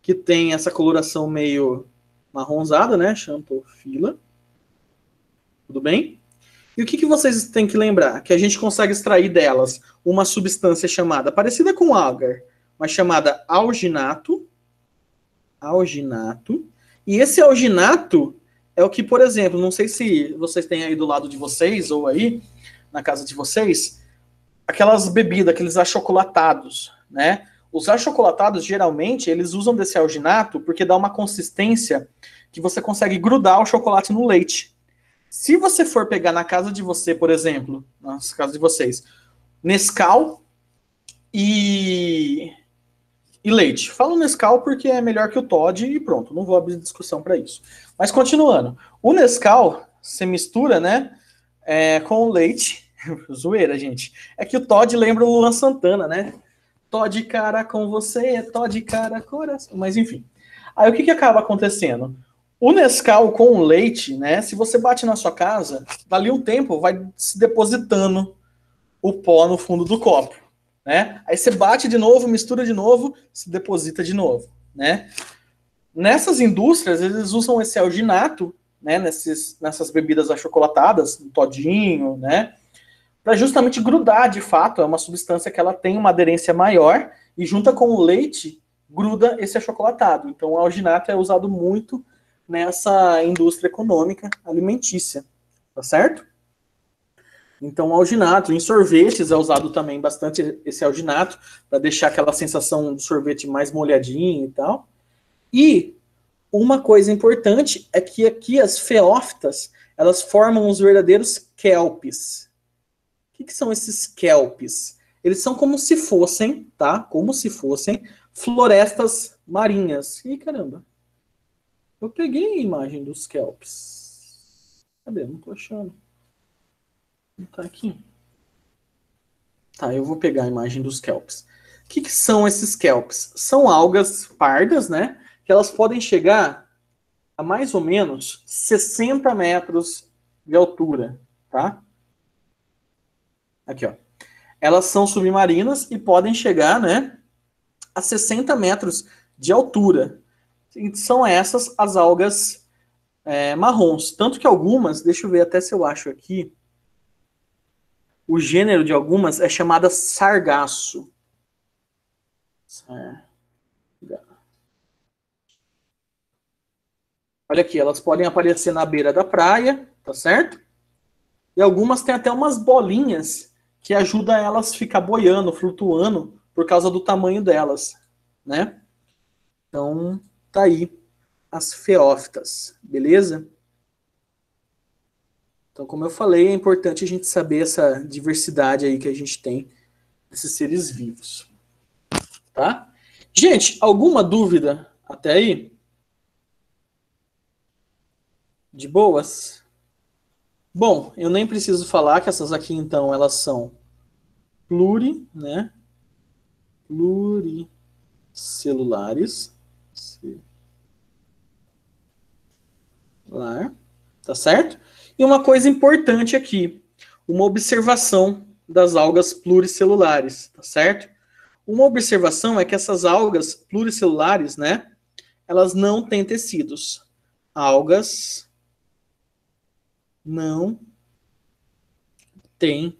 que tem essa coloração meio marronzada, né? Xantofila. Tudo bem? E o que vocês têm que lembrar? Que a gente consegue extrair delas uma substância chamada, parecida com agar, mas chamada alginato, alginato. E esse alginato é o que, por exemplo, não sei se vocês têm aí do lado de vocês ou aí na casa de vocês, aquelas bebidas, aqueles achocolatados, né? Os achocolatados, geralmente, eles usam desse alginato porque dá uma consistência que você consegue grudar o chocolate no leite. Se você for pegar na casa de você, por exemplo, na casa de vocês, Nescau e leite. Falo Nescau porque é melhor que o Toddy e pronto, não vou abrir discussão para isso. Mas continuando, o Nescau, você mistura, né, com o leite. Zoeira, gente. É que o Toddy lembra o Luan Santana, né? Toddy cara com você, Toddy cara coração. Mas enfim. Aí o que acaba acontecendo? O Nescau com o leite, né? Se você bate na sua casa, dali um tempo vai se depositando o pó no fundo do copo, né? Aí você bate de novo, mistura de novo, se deposita de novo, né? Nessas indústrias, eles usam esse alginato, né? Nessas bebidas achocolatadas, um todinho, né? Para justamente grudar, de fato, é uma substância que ela tem uma aderência maior e junta com o leite, gruda esse achocolatado. Então o alginato é usado muito nessa indústria econômica alimentícia, tá certo? Então, alginato, em sorvetes é usado também bastante esse alginato, para deixar aquela sensação do sorvete mais molhadinho e tal. E uma coisa importante é que aqui as feófitas, elas formam os verdadeiros kelpes. O que são esses kelpes? Eles são como se fossem, tá? Como se fossem florestas marinhas. Ih, caramba. Eu peguei a imagem dos kelps. Cadê? Não tô achando. Não tá aqui. Tá, eu vou pegar a imagem dos kelps. O que são esses kelps? São algas pardas, né? Que elas podem chegar a mais ou menos 60 metros de altura, tá? Aqui, ó. Elas são submarinas e podem chegar, né, a 60 metros de altura. E são essas as algas marrons. Tanto que algumas, deixa eu ver até se eu acho aqui, o gênero de algumas é chamada sargaço. Olha aqui, elas podem aparecer na beira da praia, tá certo? E algumas têm até umas bolinhas que ajudam elas a ficar boiando, flutuando, por causa do tamanho delas, né? Então, tá aí as feófitas, beleza? Então, como eu falei, é importante a gente saber essa diversidade aí que a gente tem desses seres vivos, tá? Gente, alguma dúvida até aí? De boas? Bom, eu nem preciso falar que essas aqui, então, elas são né? Pluricelulares. Tá certo? E uma coisa importante aqui, uma observação das algas pluricelulares, tá certo? Uma observação é que essas algas pluricelulares, né, elas não têm tecidos. Algas não têm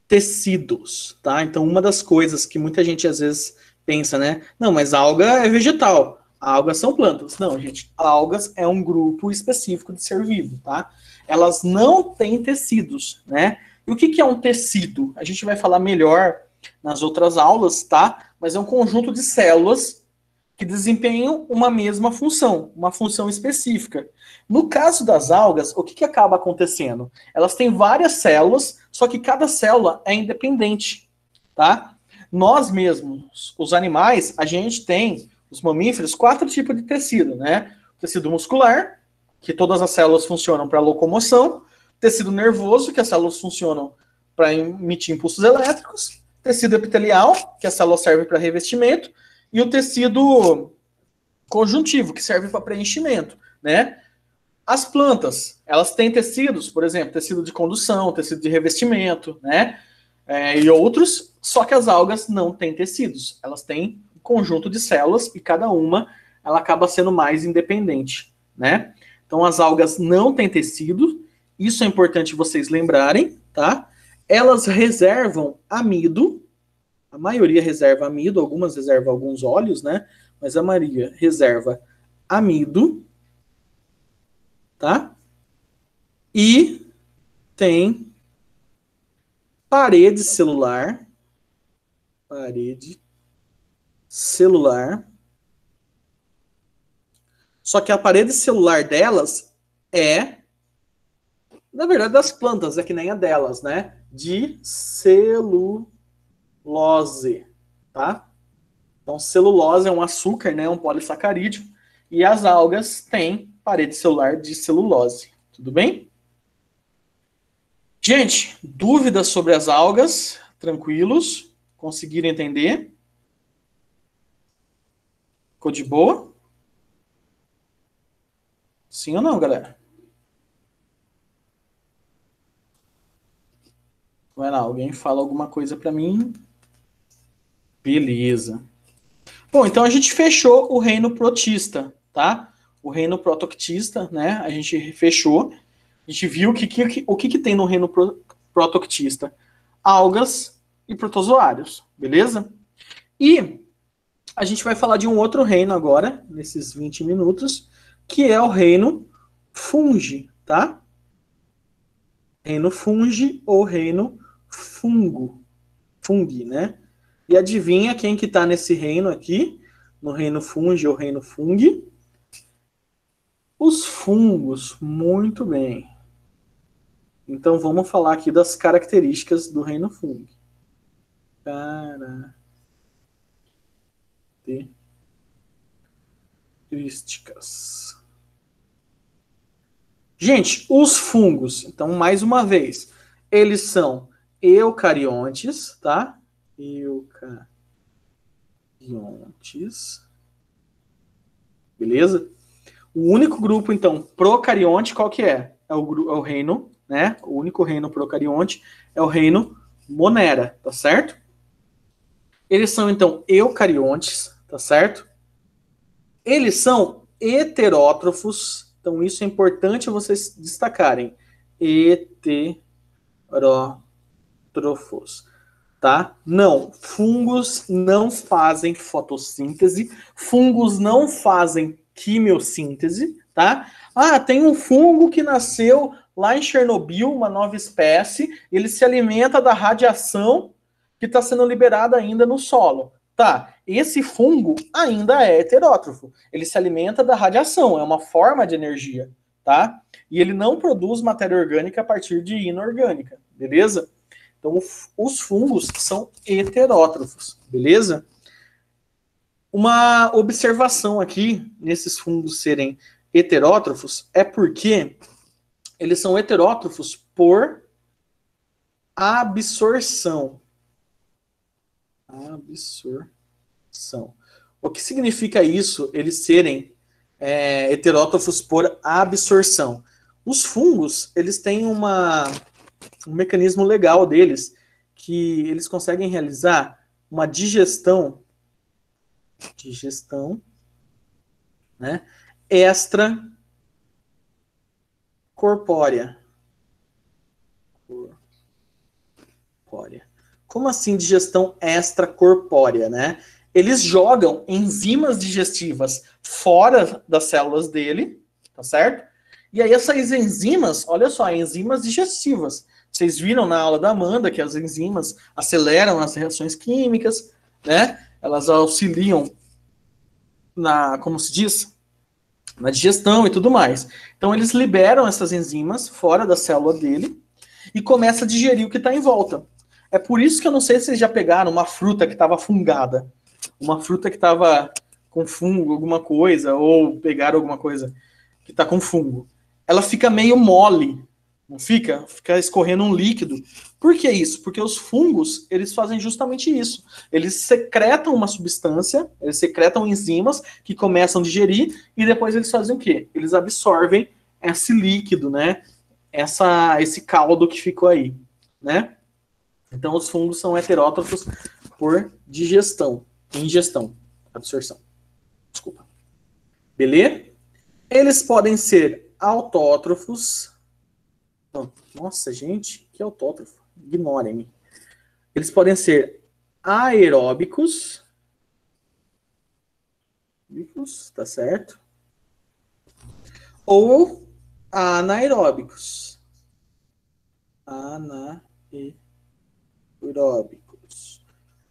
tecidos, tá? Então, uma das coisas que muita gente às vezes pensa, né? Não, mas alga é vegetal. Algas são plantas. Não, gente. Algas é um grupo específico de ser vivo, tá? Elas não têm tecidos, né? E o que é um tecido? A gente vai falar melhor nas outras aulas, tá? Mas é um conjunto de células que desempenham uma mesma função, uma função específica. No caso das algas, o que acaba acontecendo? Elas têm várias células, só que cada célula é independente, tá? Nós mesmos, os animais, a gente tem, os mamíferos, 4 tipos de tecido, né? O tecido muscular, que todas as células funcionam para locomoção, tecido nervoso, que as células funcionam para emitir impulsos elétricos, tecido epitelial, que a célula serve para revestimento, e o tecido conjuntivo, que serve para preenchimento, né? As plantas, elas têm tecidos, por exemplo, tecido de condução, tecido de revestimento, né? E outros, só que as algas não têm tecidos. Elas têm um conjunto de células e cada uma, ela acaba sendo mais independente, né? Então, as algas não têm tecido, isso é importante vocês lembrarem, tá? Elas reservam amido, a maioria reserva amido, algumas reservam alguns óleos, né? mas a maioria reserva amido, tá? E tem parede celular, só que a parede celular delas é, na verdade, das plantas, é que nem a delas, né? De celulose, tá? Então, celulose é um açúcar, né? Um polissacarídeo. E as algas têm parede celular de celulose. Tudo bem? Gente, dúvidas sobre as algas? Tranquilos? Conseguiram entender? Ficou de boa? Sim ou não, galera? Vai lá, alguém fala alguma coisa para mim? Beleza. Bom, então a gente fechou o reino protista, tá? O reino protoctista, né? A gente fechou. A gente viu o que tem no reino protoctista. Algas e protozoários, beleza? E a gente vai falar de um outro reino agora, nesses 20 minutos, que é o reino fungi, tá? Reino fungi ou reino fungi, né? E adivinha quem que tá nesse reino aqui? No reino fungi ou reino fungi? Os fungos, muito bem. Então vamos falar aqui das características do reino fungi. Características. Gente, os fungos, então mais uma vez, eles são eucariontes, tá? Eucariontes. Beleza? O único grupo, então, procarionte, qual que é? É o reino, né? O único reino procarionte é o reino Monera, tá certo? Eles são, então, eucariontes, tá certo? Eles são heterótrofos, então isso é importante vocês destacarem. Heterótrofos, tá? Não, fungos não fazem fotossíntese, fungos não fazem quimiossíntese, tá? Ah, tem um fungo que nasceu lá em Chernobyl, uma nova espécie, ele se alimenta da radiação que está sendo liberada ainda no solo. Tá, esse fungo ainda é heterótrofo, ele se alimenta da radiação, é uma forma de energia, tá? E ele não produz matéria orgânica a partir de inorgânica, beleza? Então, os fungos são heterótrofos, beleza? Uma observação aqui, nesses fungos serem heterótrofos, é porque eles são heterótrofos por absorção. O que significa isso, eles serem heterótrofos por absorção? Os fungos, eles têm um mecanismo legal deles, que eles conseguem realizar uma digestão, né, extracorpórea. Como assim digestão extracorpórea, né? Eles jogam enzimas digestivas fora das células dele, tá certo? E aí essas enzimas, olha só, enzimas digestivas. Vocês viram na aula da Amanda que as enzimas aceleram as reações químicas, né? Elas auxiliam como se diz? Na digestão e tudo mais. Então eles liberam essas enzimas fora da célula dele e começa a digerir o que está em volta. É por isso que eu não sei se vocês já pegaram uma fruta que estava fungada, uma fruta que estava com fungo, alguma coisa, ou pegaram alguma coisa que está com fungo. Ela fica meio mole, não fica? Fica escorrendo um líquido. Por que isso? Porque os fungos, eles fazem justamente isso. Eles secretam uma substância, eles secretam enzimas que começam a digerir e depois eles fazem o quê? Eles absorvem esse líquido, né? Esse caldo que ficou aí, né? Então, os fungos são heterótrofos por ingestão, absorção. Desculpa. Beleza? Eles podem ser autótrofos. Nossa, gente, que autótrofo. Ignorem-me. Eles podem ser aeróbicos. anaeróbicos, tá certo? Ou anaeróbicos. Anaeróbicos.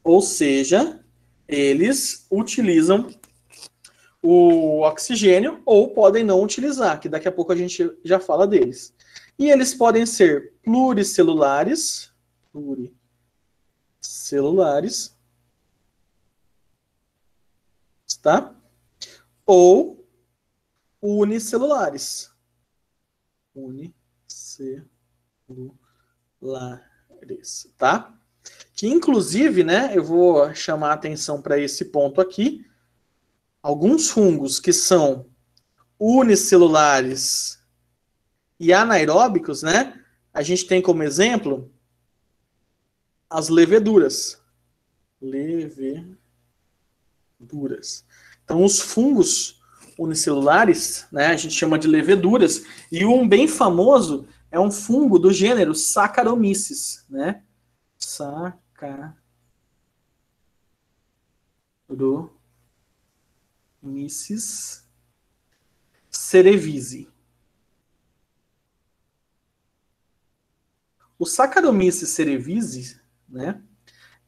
Ou seja, eles utilizam o oxigênio ou podem não utilizar, que daqui a pouco a gente já fala deles. E eles podem ser pluricelulares, tá? Ou unicelulares. Tá? Que inclusive, né, eu vou chamar a atenção para esse ponto aqui. Alguns fungos que são unicelulares e anaeróbicos, né? A gente tem como exemplo as leveduras. Então, os fungos unicelulares, né, a gente chama de leveduras, e um bem famoso é um fungo do gênero Saccharomyces, né? Saccharomyces cerevisiae. O Saccharomyces cerevisiae, né?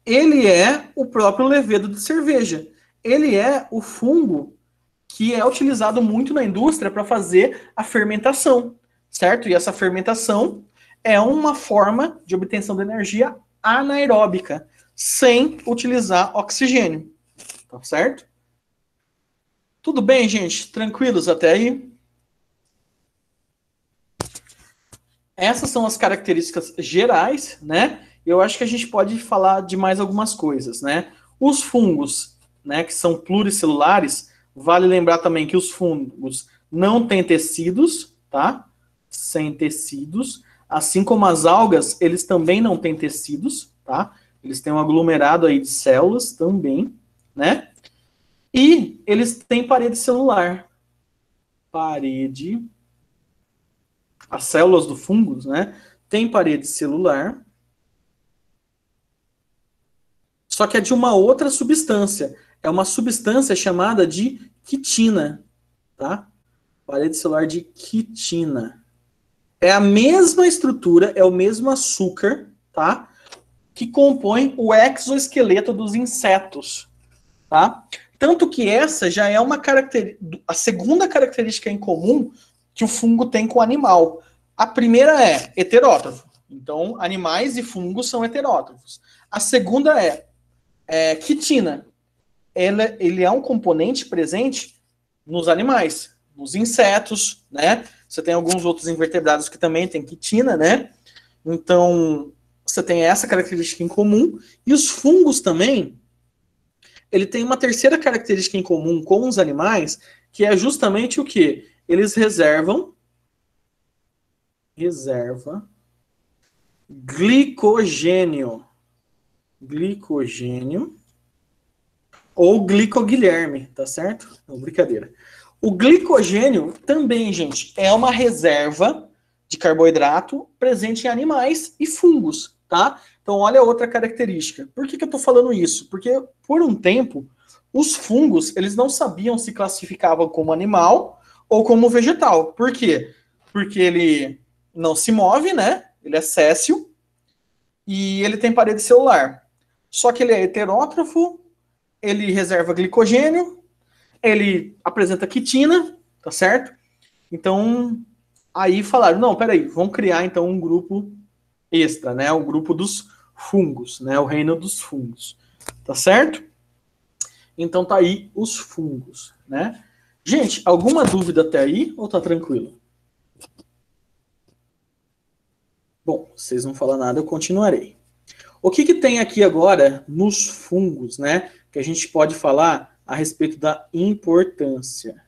Ele é o próprio levedo de cerveja. Ele é o fungo que é utilizado muito na indústria para fazer a fermentação, certo? E essa fermentação é uma forma de obtenção de energia anaeróbica, sem utilizar oxigênio, tá certo? Tudo bem, gente? Tranquilos até aí? Essas são as características gerais, né? Eu acho que a gente pode falar de mais algumas coisas, né? Os fungos, né, que são pluricelulares, vale lembrar também que os fungos não têm tecidos, tá? Sem tecidos. Assim como as algas, eles também não têm tecidos, tá? Eles têm um aglomerado aí de células também, né? E eles têm parede celular. As células do fungo, né, têm parede celular. Só que é de uma outra substância. É uma substância chamada de quitina, tá? Parede celular de quitina. É a mesma estrutura, é o mesmo açúcar, tá? Que compõe o exoesqueleto dos insetos, tá? Tanto que essa já é a segunda característica em comum que o fungo tem com o animal. A primeira é heterótrofo. Então, animais e fungos são heterótrofos. A segunda é quitina. Ele é um componente presente nos animais, nos insetos, né? Você tem alguns outros invertebrados que também têm quitina, né? Então, você tem essa característica em comum. E os fungos também, ele tem uma terceira característica em comum com os animais, que é justamente o quê? Eles reserva glicogênio ou glicoguilherme, tá certo? Não, brincadeira. O glicogênio também, gente, é uma reserva de carboidrato presente em animais e fungos, tá? Então, olha outra característica. Por que eu tô falando isso? Porque, por um tempo, os fungos, eles não sabiam se classificavam como animal ou como vegetal. Por quê? Porque ele não se move, né? Ele é séssil e ele tem parede celular. Só que ele é heterótrofo, ele reserva glicogênio, ele apresenta quitina, tá certo? Então, aí falaram, não, peraí, vamos criar então um grupo extra, né? O grupo dos fungos, né? O reino dos fungos, tá certo? Então tá aí os fungos, né? Gente, alguma dúvida até aí ou tá tranquilo? Bom, vocês não falam nada, eu continuarei. O que tem aqui agora nos fungos, né? Que a gente pode falar a respeito da importância.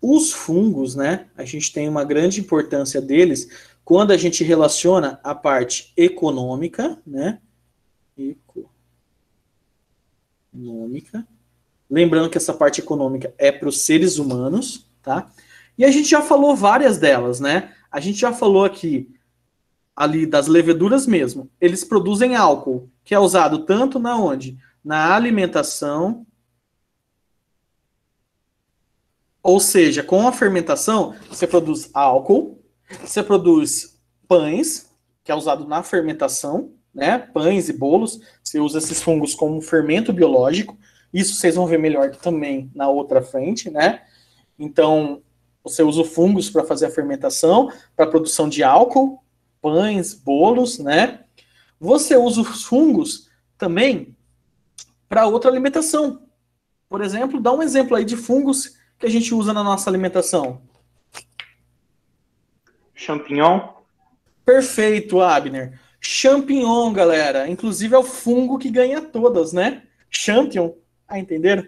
Os fungos, né? A gente tem uma grande importância deles quando a gente relaciona a parte econômica, né? Econômica. Lembrando que essa parte econômica é para os seres humanos, tá? E a gente já falou várias delas, né? A gente já falou aqui ali das leveduras mesmo, eles produzem álcool, que é usado tanto na onde? Na alimentação, ou seja, com a fermentação, você produz álcool, você produz pães, que é usado na fermentação, né? Pães e bolos, você usa esses fungos como fermento biológico. Isso vocês vão ver melhor também na outra frente, né? Então, você usa fungos para fazer a fermentação, para a produção de álcool, pães, bolos, né? Você usa os fungos também para outra alimentação. Por exemplo, dá um exemplo aí de fungos que a gente usa na nossa alimentação. Champignon. Perfeito, Abner. Champignon, galera. Inclusive é o fungo que ganha todas, né? Champignon. Ah, entenderam?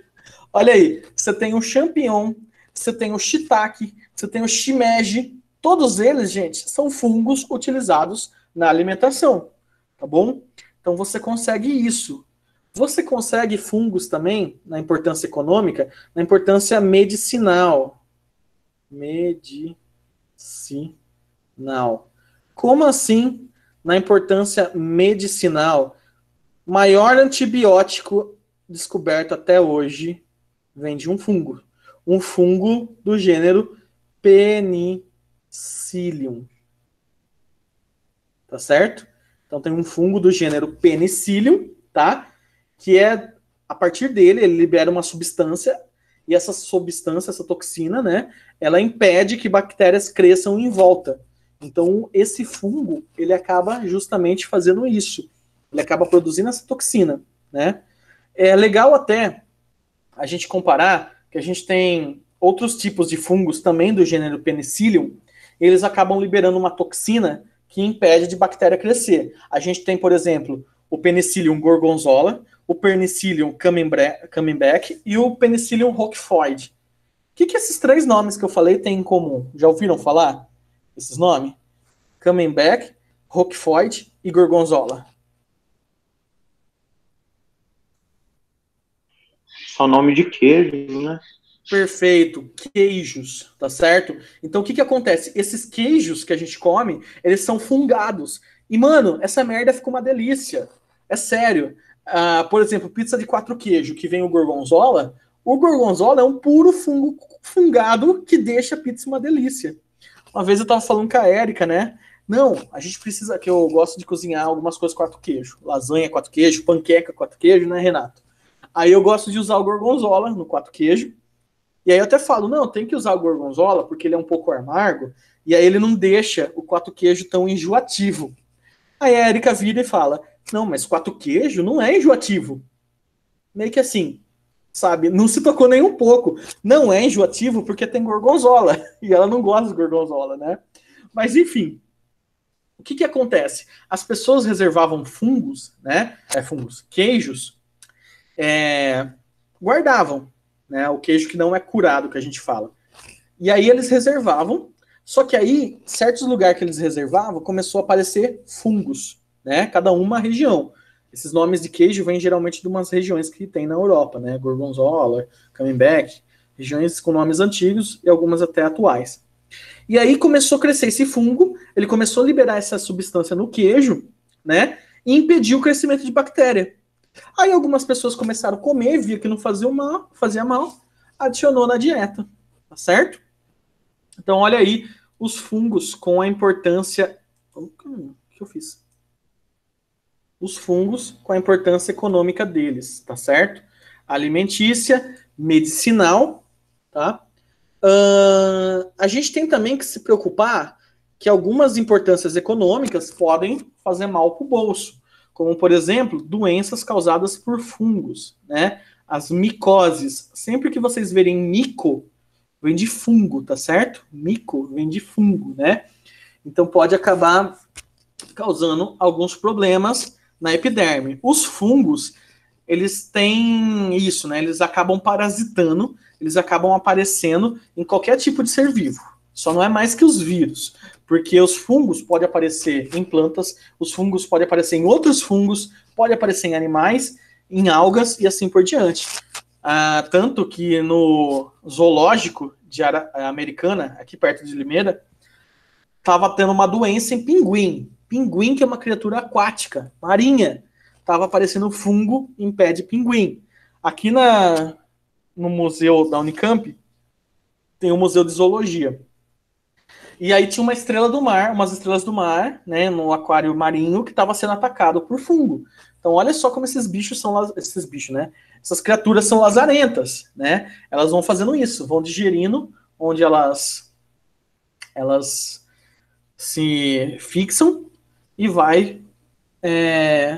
Olha aí. Você tem o champignon, você tem o shiitake, você tem o shimeji. Todos eles, gente, são fungos utilizados na alimentação. Tá bom? Então você consegue isso. Você consegue fungos também, na importância econômica, na importância medicinal. Medicinal. Como assim, na importância medicinal? Maior antibiótico descoberto até hoje vem de um fungo. Um fungo do gênero Penicillium. Tá certo? Então tem um fungo do gênero Penicillium, tá? Que é, a partir dele, ele libera uma substância, e essa substância, essa toxina, né, ela impede que bactérias cresçam em volta. Então, esse fungo, ele acaba justamente fazendo isso. Ele acaba produzindo essa toxina, né? É legal até a gente comparar que a gente tem outros tipos de fungos também do gênero Penicillium, eles acabam liberando uma toxina que impede de bactéria crescer. A gente tem, por exemplo, o Penicillium gorgonzola, o Penicillium camembert e o Penicillium roquefort. O que esses três nomes que eu falei têm em comum? Já ouviram falar esses nomes? Camembert, roquefort e gorgonzola. Só nome de queijo, né? Perfeito, queijos, tá certo? Então o que acontece? Esses queijos que a gente come, eles são fungados. E, mano, essa merda fica uma delícia. É sério. Por exemplo, pizza de 4 queijos, que vem o gorgonzola é um puro fungo fungado que deixa a pizza uma delícia. Uma vez eu tava falando com a Érica, né? Não, a gente precisa, que eu gosto de cozinhar algumas coisas 4 queijos. Lasanha 4 queijos, panqueca 4 queijos, né, Renato? Aí eu gosto de usar o gorgonzola no 4 queijos. E aí eu até falo, não, tem que usar o gorgonzola porque ele é um pouco amargo, e aí ele não deixa o 4 queijo tão enjoativo. Aí a Érica vira e fala, não, mas 4 queijo não é enjoativo. Meio que assim, sabe? Não se tocou nem um pouco. Não é enjoativo porque tem gorgonzola. E ela não gosta de gorgonzola, né? Mas enfim, o que acontece? As pessoas reservavam fungos, né? Queijos, guardavam, né? O queijo que não é curado, que a gente fala. E aí eles reservavam, só que aí, certos lugares que eles reservavam, começou a aparecer fungos, né? Cada uma região. Esses nomes de queijo vêm geralmente de umas regiões que tem na Europa, né? Gorgonzola, Camembert, regiões com nomes antigos e algumas até atuais. E aí começou a crescer esse fungo, ele começou a liberar essa substância no queijo, né? E impediu o crescimento de bactéria. Aí algumas pessoas começaram a comer, via que não fazia mal, adicionou na dieta, tá certo? Então olha aí os fungos com a importância... O que eu fiz? Os fungos com a importância econômica deles, tá certo? Alimentícia, medicinal, tá? A gente tem também que se preocupar que algumas importâncias econômicas podem fazer mal para o bolso, como, por exemplo, doenças causadas por fungos, né? As micoses. Sempre que vocês verem mico, vem de fungo, tá certo? Mico vem de fungo, né? Então pode acabar causando alguns problemas na epiderme. Os fungos, eles têm isso, né? Eles acabam parasitando, eles acabam aparecendo em qualquer tipo de ser vivo. Só não é mais que os vírus, porque os fungos podem aparecer em plantas, os fungos podem aparecer em outros fungos, podem aparecer em animais, em algas e assim por diante. Tanto que no zoológico de Americana, aqui perto de Limeira, estava tendo uma doença em pinguim. pinguim, que é uma criatura aquática, marinha. Tava aparecendo fungo em pé de pinguim. Aqui no museu da Unicamp, tem o Museu de Zoologia. E aí tinha uma estrela do mar, umas estrelas do mar, né, no aquário marinho, que estava sendo atacado por fungo. Então, olha só como esses bichos são, esses bichos, né? Essas criaturas são lazarentas, né? Elas vão fazendo isso, vão digerindo, onde elas se fixam e vai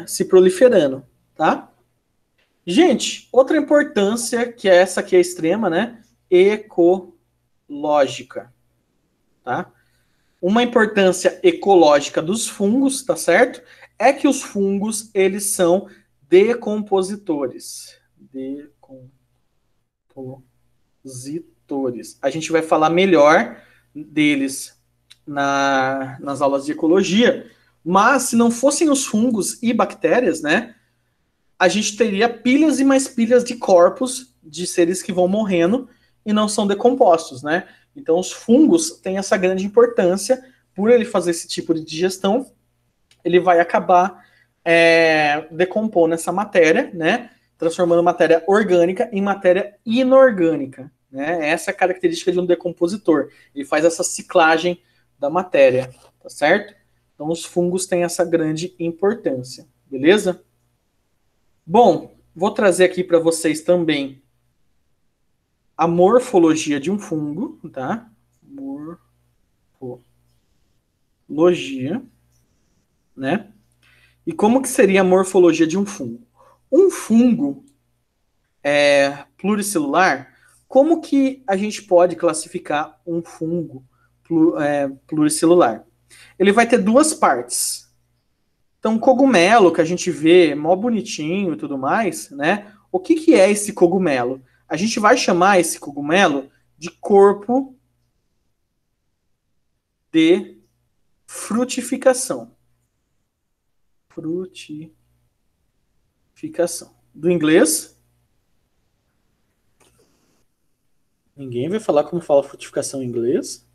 se proliferando, tá? Gente, outra importância, que é essa aqui é extrema, né? Ecológica, tá? Uma importância ecológica dos fungos, tá certo? É que os fungos, eles são decompositores. Decompositores. A gente vai falar melhor deles nas aulas de ecologia, mas se não fossem os fungos e bactérias, né, a gente teria pilhas e mais pilhas de corpos de seres que vão morrendo e não são decompostos, né? Então, os fungos têm essa grande importância. Por ele fazer esse tipo de digestão, ele vai acabar decompondo essa matéria, né? Transformando matéria orgânica em matéria inorgânica, né? Essa é a característica de um decompositor. Ele faz essa ciclagem da matéria, tá certo? Então, os fungos têm essa grande importância, beleza? Bom, vou trazer aqui para vocês também a morfologia de um fungo, tá? Morfologia, né? E como que seria a morfologia de um fungo? Um fungo pluricelular, como que a gente pode classificar um fungo pluricelular? Ele vai ter duas partes. Então, cogumelo, que a gente vê, mó bonitinho e tudo mais, né? O que é esse cogumelo? A gente vai chamar esse cogumelo de corpo de frutificação. Frutificação. Do inglês. Ninguém vai falar como fala frutificação em inglês.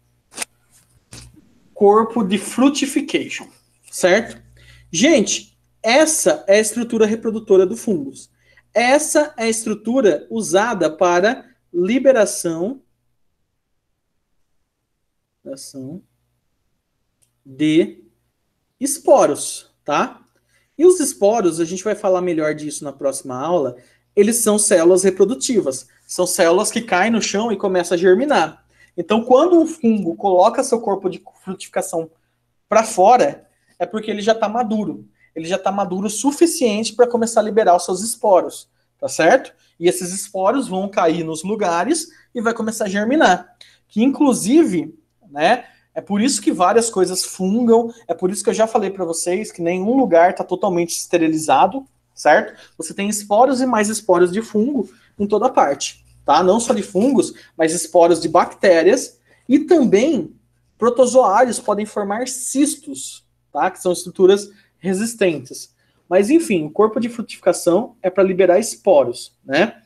Corpo de fruitification, certo? Gente, essa é a estrutura reprodutora do fungos. Essa é a estrutura usada para liberação de esporos, tá? E os esporos, a gente vai falar melhor disso na próxima aula, eles são células reprodutivas. São células que caem no chão e começam a germinar. Então, quando um fungo coloca seu corpo de frutificação para fora, é porque ele já está maduro. Ele já está maduro o suficiente para começar a liberar os seus esporos, tá certo? E esses esporos vão cair nos lugares e vai começar a germinar. Que, inclusive, né, é por isso que várias coisas fungam, é por isso que eu já falei para vocês que nenhum lugar está totalmente esterilizado, certo? Você tem esporos e mais esporos de fungo em toda parte, tá? Não só de fungos, mas esporos de bactérias e também protozoários podem formar cistos, tá? Que são estruturas resistentes. Mas, enfim, o corpo de frutificação é para liberar esporos, né?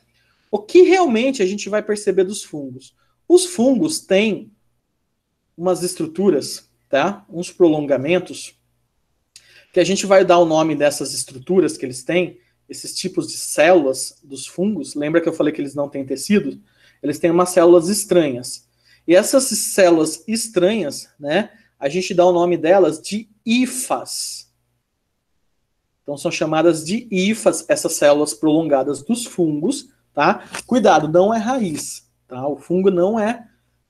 O que realmente a gente vai perceber dos fungos? Os fungos têm umas estruturas, tá? Uns prolongamentos, que a gente vai dar o nome dessas estruturas que eles têm, esses tipos de células dos fungos. Lembra que eu falei que eles não têm tecido? Eles têm umas células estranhas. E essas células estranhas, né, a gente dá o nome delas de hifas. Então são chamadas de hifas, essas células prolongadas dos fungos, tá? Cuidado, não é raiz, tá? O fungo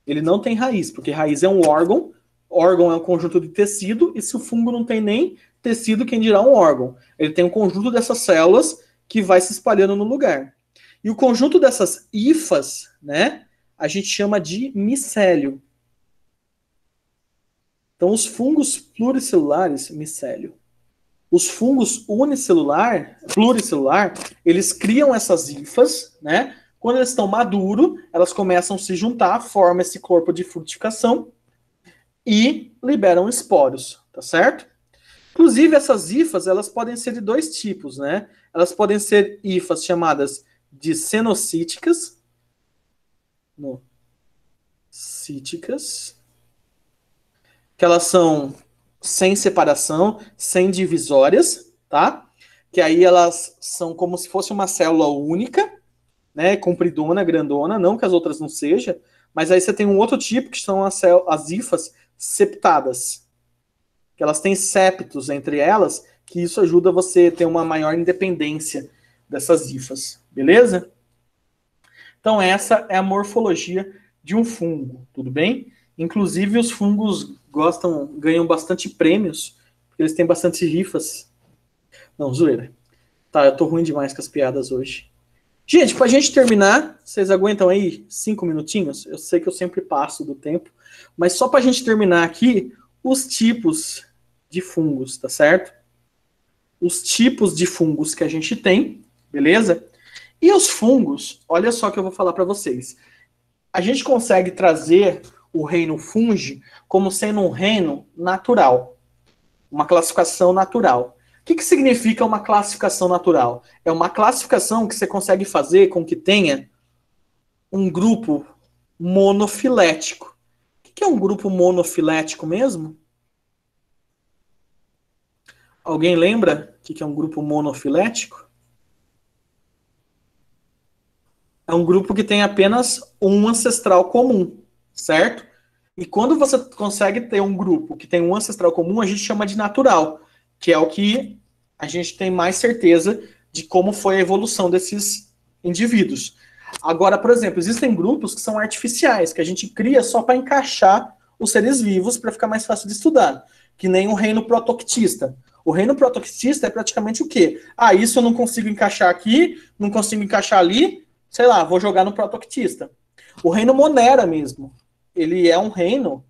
ele não tem raiz, porque raiz é um órgão é um conjunto de tecido, e se o fungo não tem nem tecido, quem dirá um órgão? Ele tem um conjunto dessas células que vai se espalhando no lugar. E o conjunto dessas hifas, né, a gente chama de micélio. Então, os fungos pluricelulares, micélio. Os fungos pluricelular, eles criam essas hifas, né? Quando eles estão maduros, elas começam a se juntar, formam esse corpo de frutificação e liberam esporos, tá certo? Inclusive, essas hifas, elas podem ser de dois tipos, né? Elas podem ser hifas chamadas de cenocíticas, que elas são sem separação, sem divisórias, tá? Que aí elas são como se fosse uma célula única, né? Compridona, grandona, não que as outras não sejam, mas aí você tem um outro tipo que são as hifas septadas, que elas têm septos entre elas, que isso ajuda você a ter uma maior independência dessas hifas, beleza? Então essa é a morfologia de um fungo, tudo bem? Inclusive os fungos ganham bastante prêmios, porque eles têm bastante rifas. Não, zoeira. Tá, eu tô ruim demais com as piadas hoje. Gente, pra gente terminar, vocês aguentam aí 5 minutinhos? Eu sei que eu sempre passo do tempo, mas só pra gente terminar aqui, os tipos de fungos, tá certo? Os tipos de fungos que a gente tem, beleza? E os fungos, olha só que eu vou falar para vocês. A gente consegue trazer o reino fungi como sendo um reino natural, uma classificação natural. O que significa uma classificação natural? É uma classificação que você consegue fazer com que tenha um grupo monofilético. O que é um grupo monofilético mesmo? Alguém lembra o que é um grupo monofilético? É um grupo que tem apenas um ancestral comum, certo? E quando você consegue ter um grupo que tem um ancestral comum, a gente chama de natural, que é o que a gente tem mais certeza de como foi a evolução desses indivíduos. Agora, por exemplo, existem grupos que são artificiais, que a gente cria só para encaixar os seres vivos para ficar mais fácil de estudar, que nem o reino protoctista. O reino protoctista é praticamente o quê? Ah, isso eu não consigo encaixar aqui, não consigo encaixar ali, sei lá, vou jogar no protoctista. O reino Monera mesmo, ele é um reino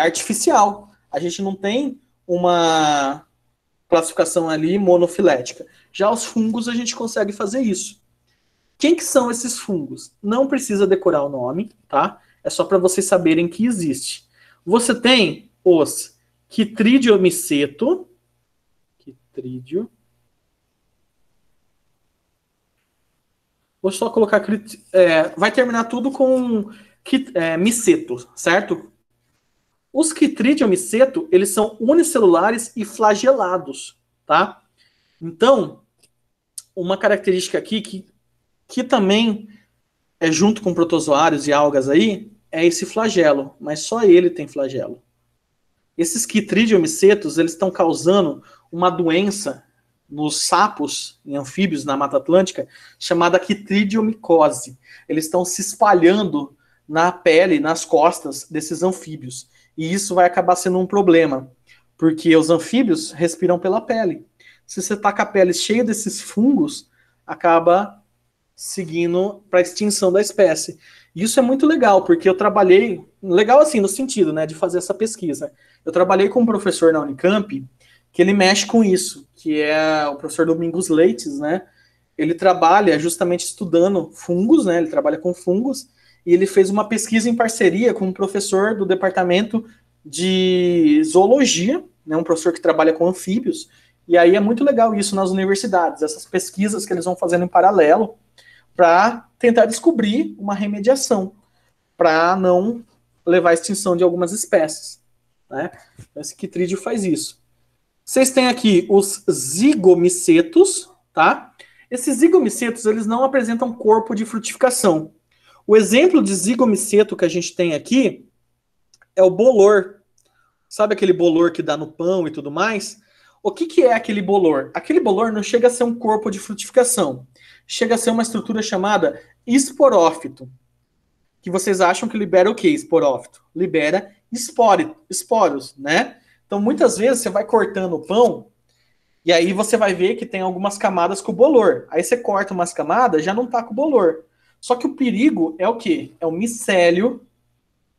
artificial. A gente não tem uma classificação ali monofilética. Já os fungos a gente consegue fazer isso. Quem que são esses fungos? Não precisa decorar o nome, tá? É só para vocês saberem que existe. Você tem os Chytridiomyceto, vou só colocar... vai terminar tudo com miceto, certo? Os Chytridiomyceto, eles são unicelulares e flagelados, tá? Então, uma característica aqui que também é junto com protozoários e algas aí, é esse flagelo, mas só ele tem flagelo. Esses Chytridiomycetos, eles estão causando uma doença nos sapos e anfíbios na Mata Atlântica, chamada chytridiomicose. Eles estão se espalhando na pele, nas costas desses anfíbios. E isso vai acabar sendo um problema, porque os anfíbios respiram pela pele. Se você tá com a pele cheia desses fungos, acaba seguindo para a extinção da espécie. E isso é muito legal, porque eu trabalhei, legal assim, no sentido, né, de fazer essa pesquisa. Eu trabalhei com um professor na Unicamp, que ele mexe com isso, que é o professor Domingos Leites, né? Ele trabalha justamente estudando fungos, né? Ele trabalha com fungos, e ele fez uma pesquisa em parceria com um professor do departamento de zoologia, né? Um professor que trabalha com anfíbios, e aí é muito legal isso nas universidades, essas pesquisas que eles vão fazendo em paralelo para tentar descobrir uma remediação, para não levar à extinção de algumas espécies, né? Esse Chytridio faz isso. Vocês têm aqui os zigomicetos, tá? Esses zigomicetos, eles não apresentam corpo de frutificação. O exemplo de zigomiceto que a gente tem aqui é o bolor. Sabe aquele bolor que dá no pão e tudo mais? O que é aquele bolor? Aquele bolor não chega a ser um corpo de frutificação. Chega a ser uma estrutura chamada esporófito. Que vocês acham que libera o quê, esporófito? Libera esporos, né? Então, muitas vezes, você vai cortando o pão e aí você vai ver que tem algumas camadas com o bolor. Aí você corta umas camadas, já não tá com o bolor. Só que o perigo é o quê? É o micélio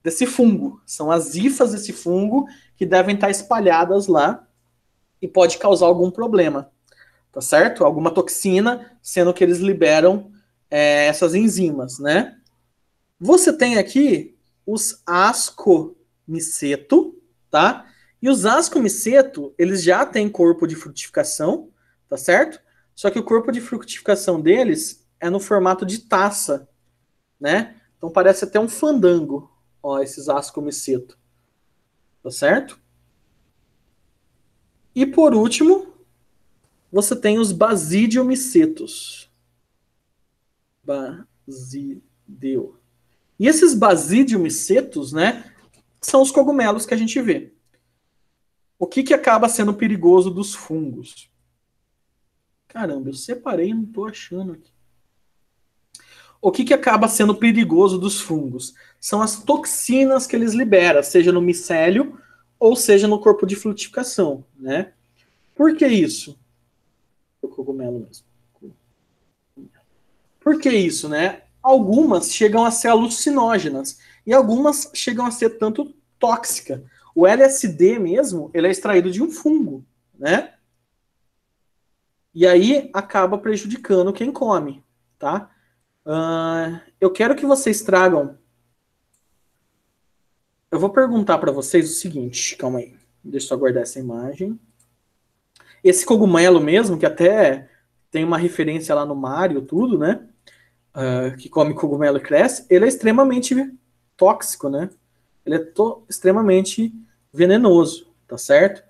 desse fungo. São as hifas desse fungo que devem estar espalhadas lá e pode causar algum problema, tá certo? Alguma toxina, sendo que eles liberam essas enzimas, né? Você tem aqui os ascomiceto, tá? E os ascomiceto, eles já têm corpo de frutificação, tá certo? Só que o corpo de frutificação deles é no formato de taça, né? Então parece até um fandango, ó, esses ascomiceto, tá certo? E por último, você tem os basidiomicetos. Basideo. E esses basidiomicetos, né, são os cogumelos que a gente vê. O que acaba sendo perigoso dos fungos? Caramba, eu separei e não estou achando aqui. O que acaba sendo perigoso dos fungos? São as toxinas que eles liberam, seja no micélio ou seja no corpo de frutificação, né? Por que isso? O cogumelo mesmo. Por que isso, né? Algumas chegam a ser alucinógenas e algumas chegam a ser tanto tóxica. O LSD mesmo, ele é extraído de um fungo, né? E aí acaba prejudicando quem come, tá? Eu quero que vocês tragam... Eu vou perguntar para vocês o seguinte, calma aí, deixa eu só guardar essa imagem. Esse cogumelo mesmo, que até tem uma referência lá no Mario, tudo, né? Que come cogumelo e cresce, ele é extremamente tóxico, né? Ele é extremamente venenoso, tá certo?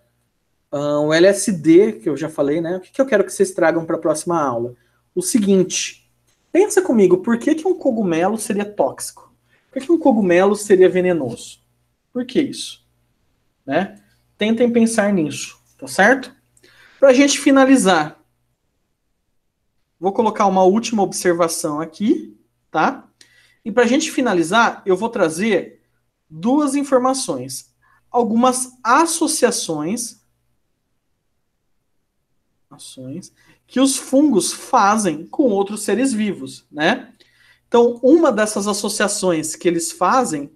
O LSD, que eu já falei, né? O que eu quero que vocês tragam para a próxima aula? O seguinte, pensa comigo, por que um cogumelo seria tóxico? Por que um cogumelo seria venenoso? Por que isso? Né? Tentem pensar nisso, tá certo? Para a gente finalizar, vou colocar uma última observação aqui, tá? E para a gente finalizar, eu vou trazer duas informações. Algumas associações que os fungos fazem com outros seres vivos, né? Então, uma dessas associações que eles fazem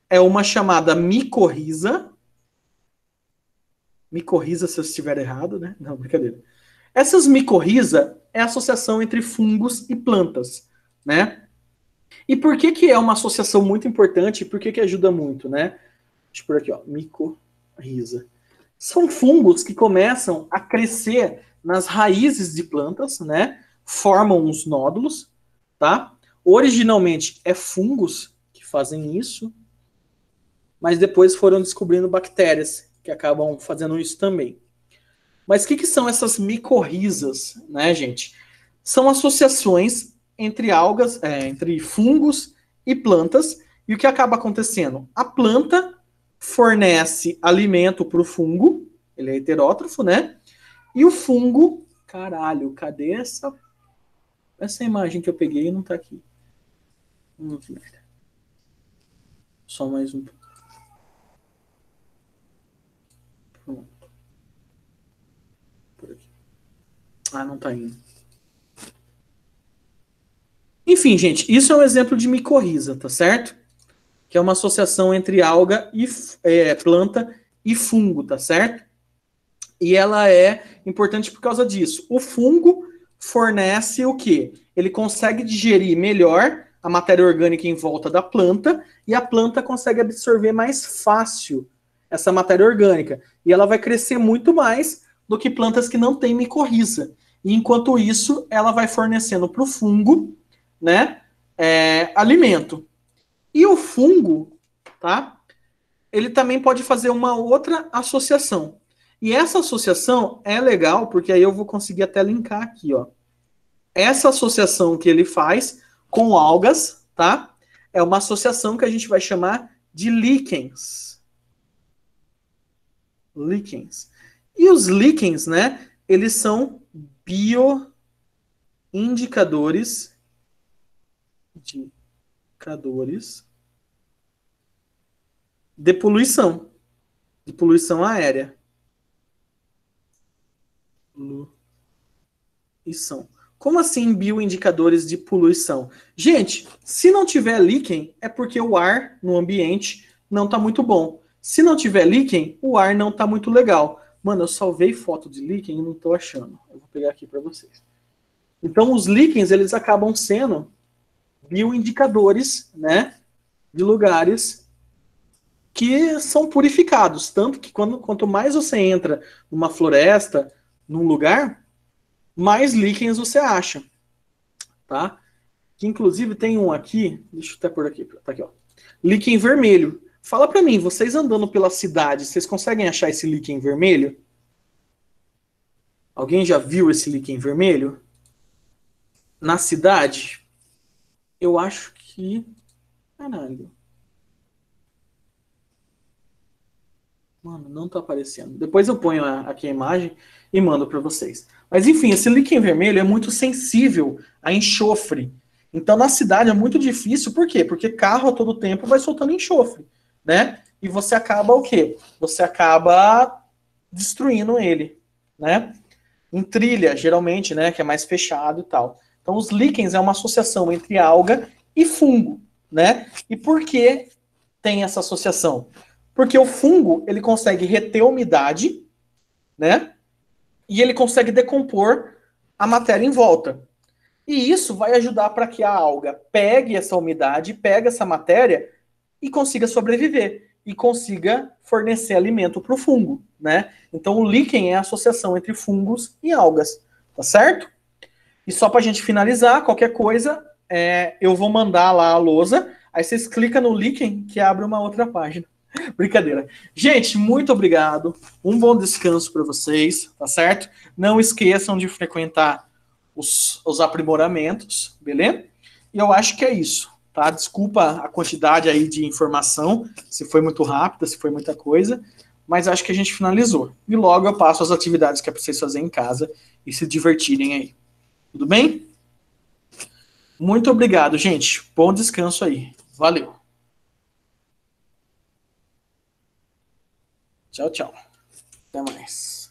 é uma chamada micorriza. Micorriza, se eu estiver errado, né? Não, brincadeira. Essas micorriza é a associação entre fungos e plantas, né? E por que é uma associação muito importante e por que ajuda muito, né? Deixa eu pôr aqui, ó, micorriza. São fungos que começam a crescer nas raízes de plantas, né? Formam uns nódulos, tá? Originalmente é fungos que fazem isso, mas depois foram descobrindo bactérias que acabam fazendo isso também. Mas o que são essas micorrizas, né, gente? São associações entre algas, entre fungos e plantas, e o que acaba acontecendo? A planta fornece alimento para o fungo, ele é heterótrofo, né? E o fungo, caralho, cadê essa imagem que eu peguei e não tá aqui? Só mais um. Pronto. Por aqui. Ah, não tá indo. Enfim, gente, isso é um exemplo de micorriza, tá certo? Que é uma associação entre alga e planta e fungo, tá certo? E ela é importante por causa disso. O fungo fornece o quê? Ele consegue digerir melhor a matéria orgânica em volta da planta e a planta consegue absorver mais fácil essa matéria orgânica. E ela vai crescer muito mais do que plantas que não têm micorriza. E enquanto isso, ela vai fornecendo para o fungo, né, alimento. E o fungo, tá? Ele também pode fazer uma outra associação. E essa associação é legal, porque aí eu vou conseguir até linkar aqui, ó. Essa associação que ele faz com algas, tá? É uma associação que a gente vai chamar de líquens. Líquens. E os líquens, né? Eles são bioindicadores de poluição aérea. Poluição. Como assim bioindicadores de poluição? Gente, se não tiver líquen, é porque o ar no ambiente não está muito bom. Se não tiver líquen, o ar não está muito legal. Mano, eu salvei foto de líquen e não estou achando. Eu vou pegar aqui para vocês. Então, os líquens, eles acabam sendo bioindicadores, né, de lugares que são purificados. Tanto que quanto mais você entra numa floresta, num lugar, mais líquens você acha, tá? Que inclusive tem um aqui, deixa eu até pôr aqui, tá aqui, ó. Líquen vermelho. Fala pra mim, vocês andando pela cidade, vocês conseguem achar esse líquen vermelho? Alguém já viu esse líquen vermelho? Na cidade? Eu acho que... Caralho. Mano, não tá aparecendo. Depois eu ponho aqui a imagem e mando para vocês. Mas enfim, esse líquen vermelho é muito sensível a enxofre. Então na cidade é muito difícil. Por quê? Porque carro a todo tempo vai soltando enxofre, né? E você acaba o quê? Você acaba destruindo ele, né? Em trilha, geralmente, né? Que é mais fechado e tal. Então os líquens é uma associação entre alga e fungo, né? E por que tem essa associação? Porque o fungo, ele consegue reter a umidade, né? E ele consegue decompor a matéria em volta. E isso vai ajudar para que a alga pegue essa umidade, pegue essa matéria e consiga sobreviver. E consiga fornecer alimento para o fungo, né? Então o líquen é a associação entre fungos e algas, tá certo? E só para a gente finalizar, qualquer coisa, eu vou mandar lá a lousa, aí vocês clicam no líquen que abre uma outra página. Brincadeira. Gente, muito obrigado. Um bom descanso para vocês, tá certo? Não esqueçam de frequentar os aprimoramentos, beleza? E eu acho que é isso, tá? Desculpa a quantidade aí de informação, se foi muito rápida, se foi muita coisa, mas acho que a gente finalizou. E logo eu passo as atividades que é para vocês fazerem em casa e se divertirem aí. Tudo bem? Muito obrigado, gente. Bom descanso aí. Valeu. Tchau, tchau. Até mais.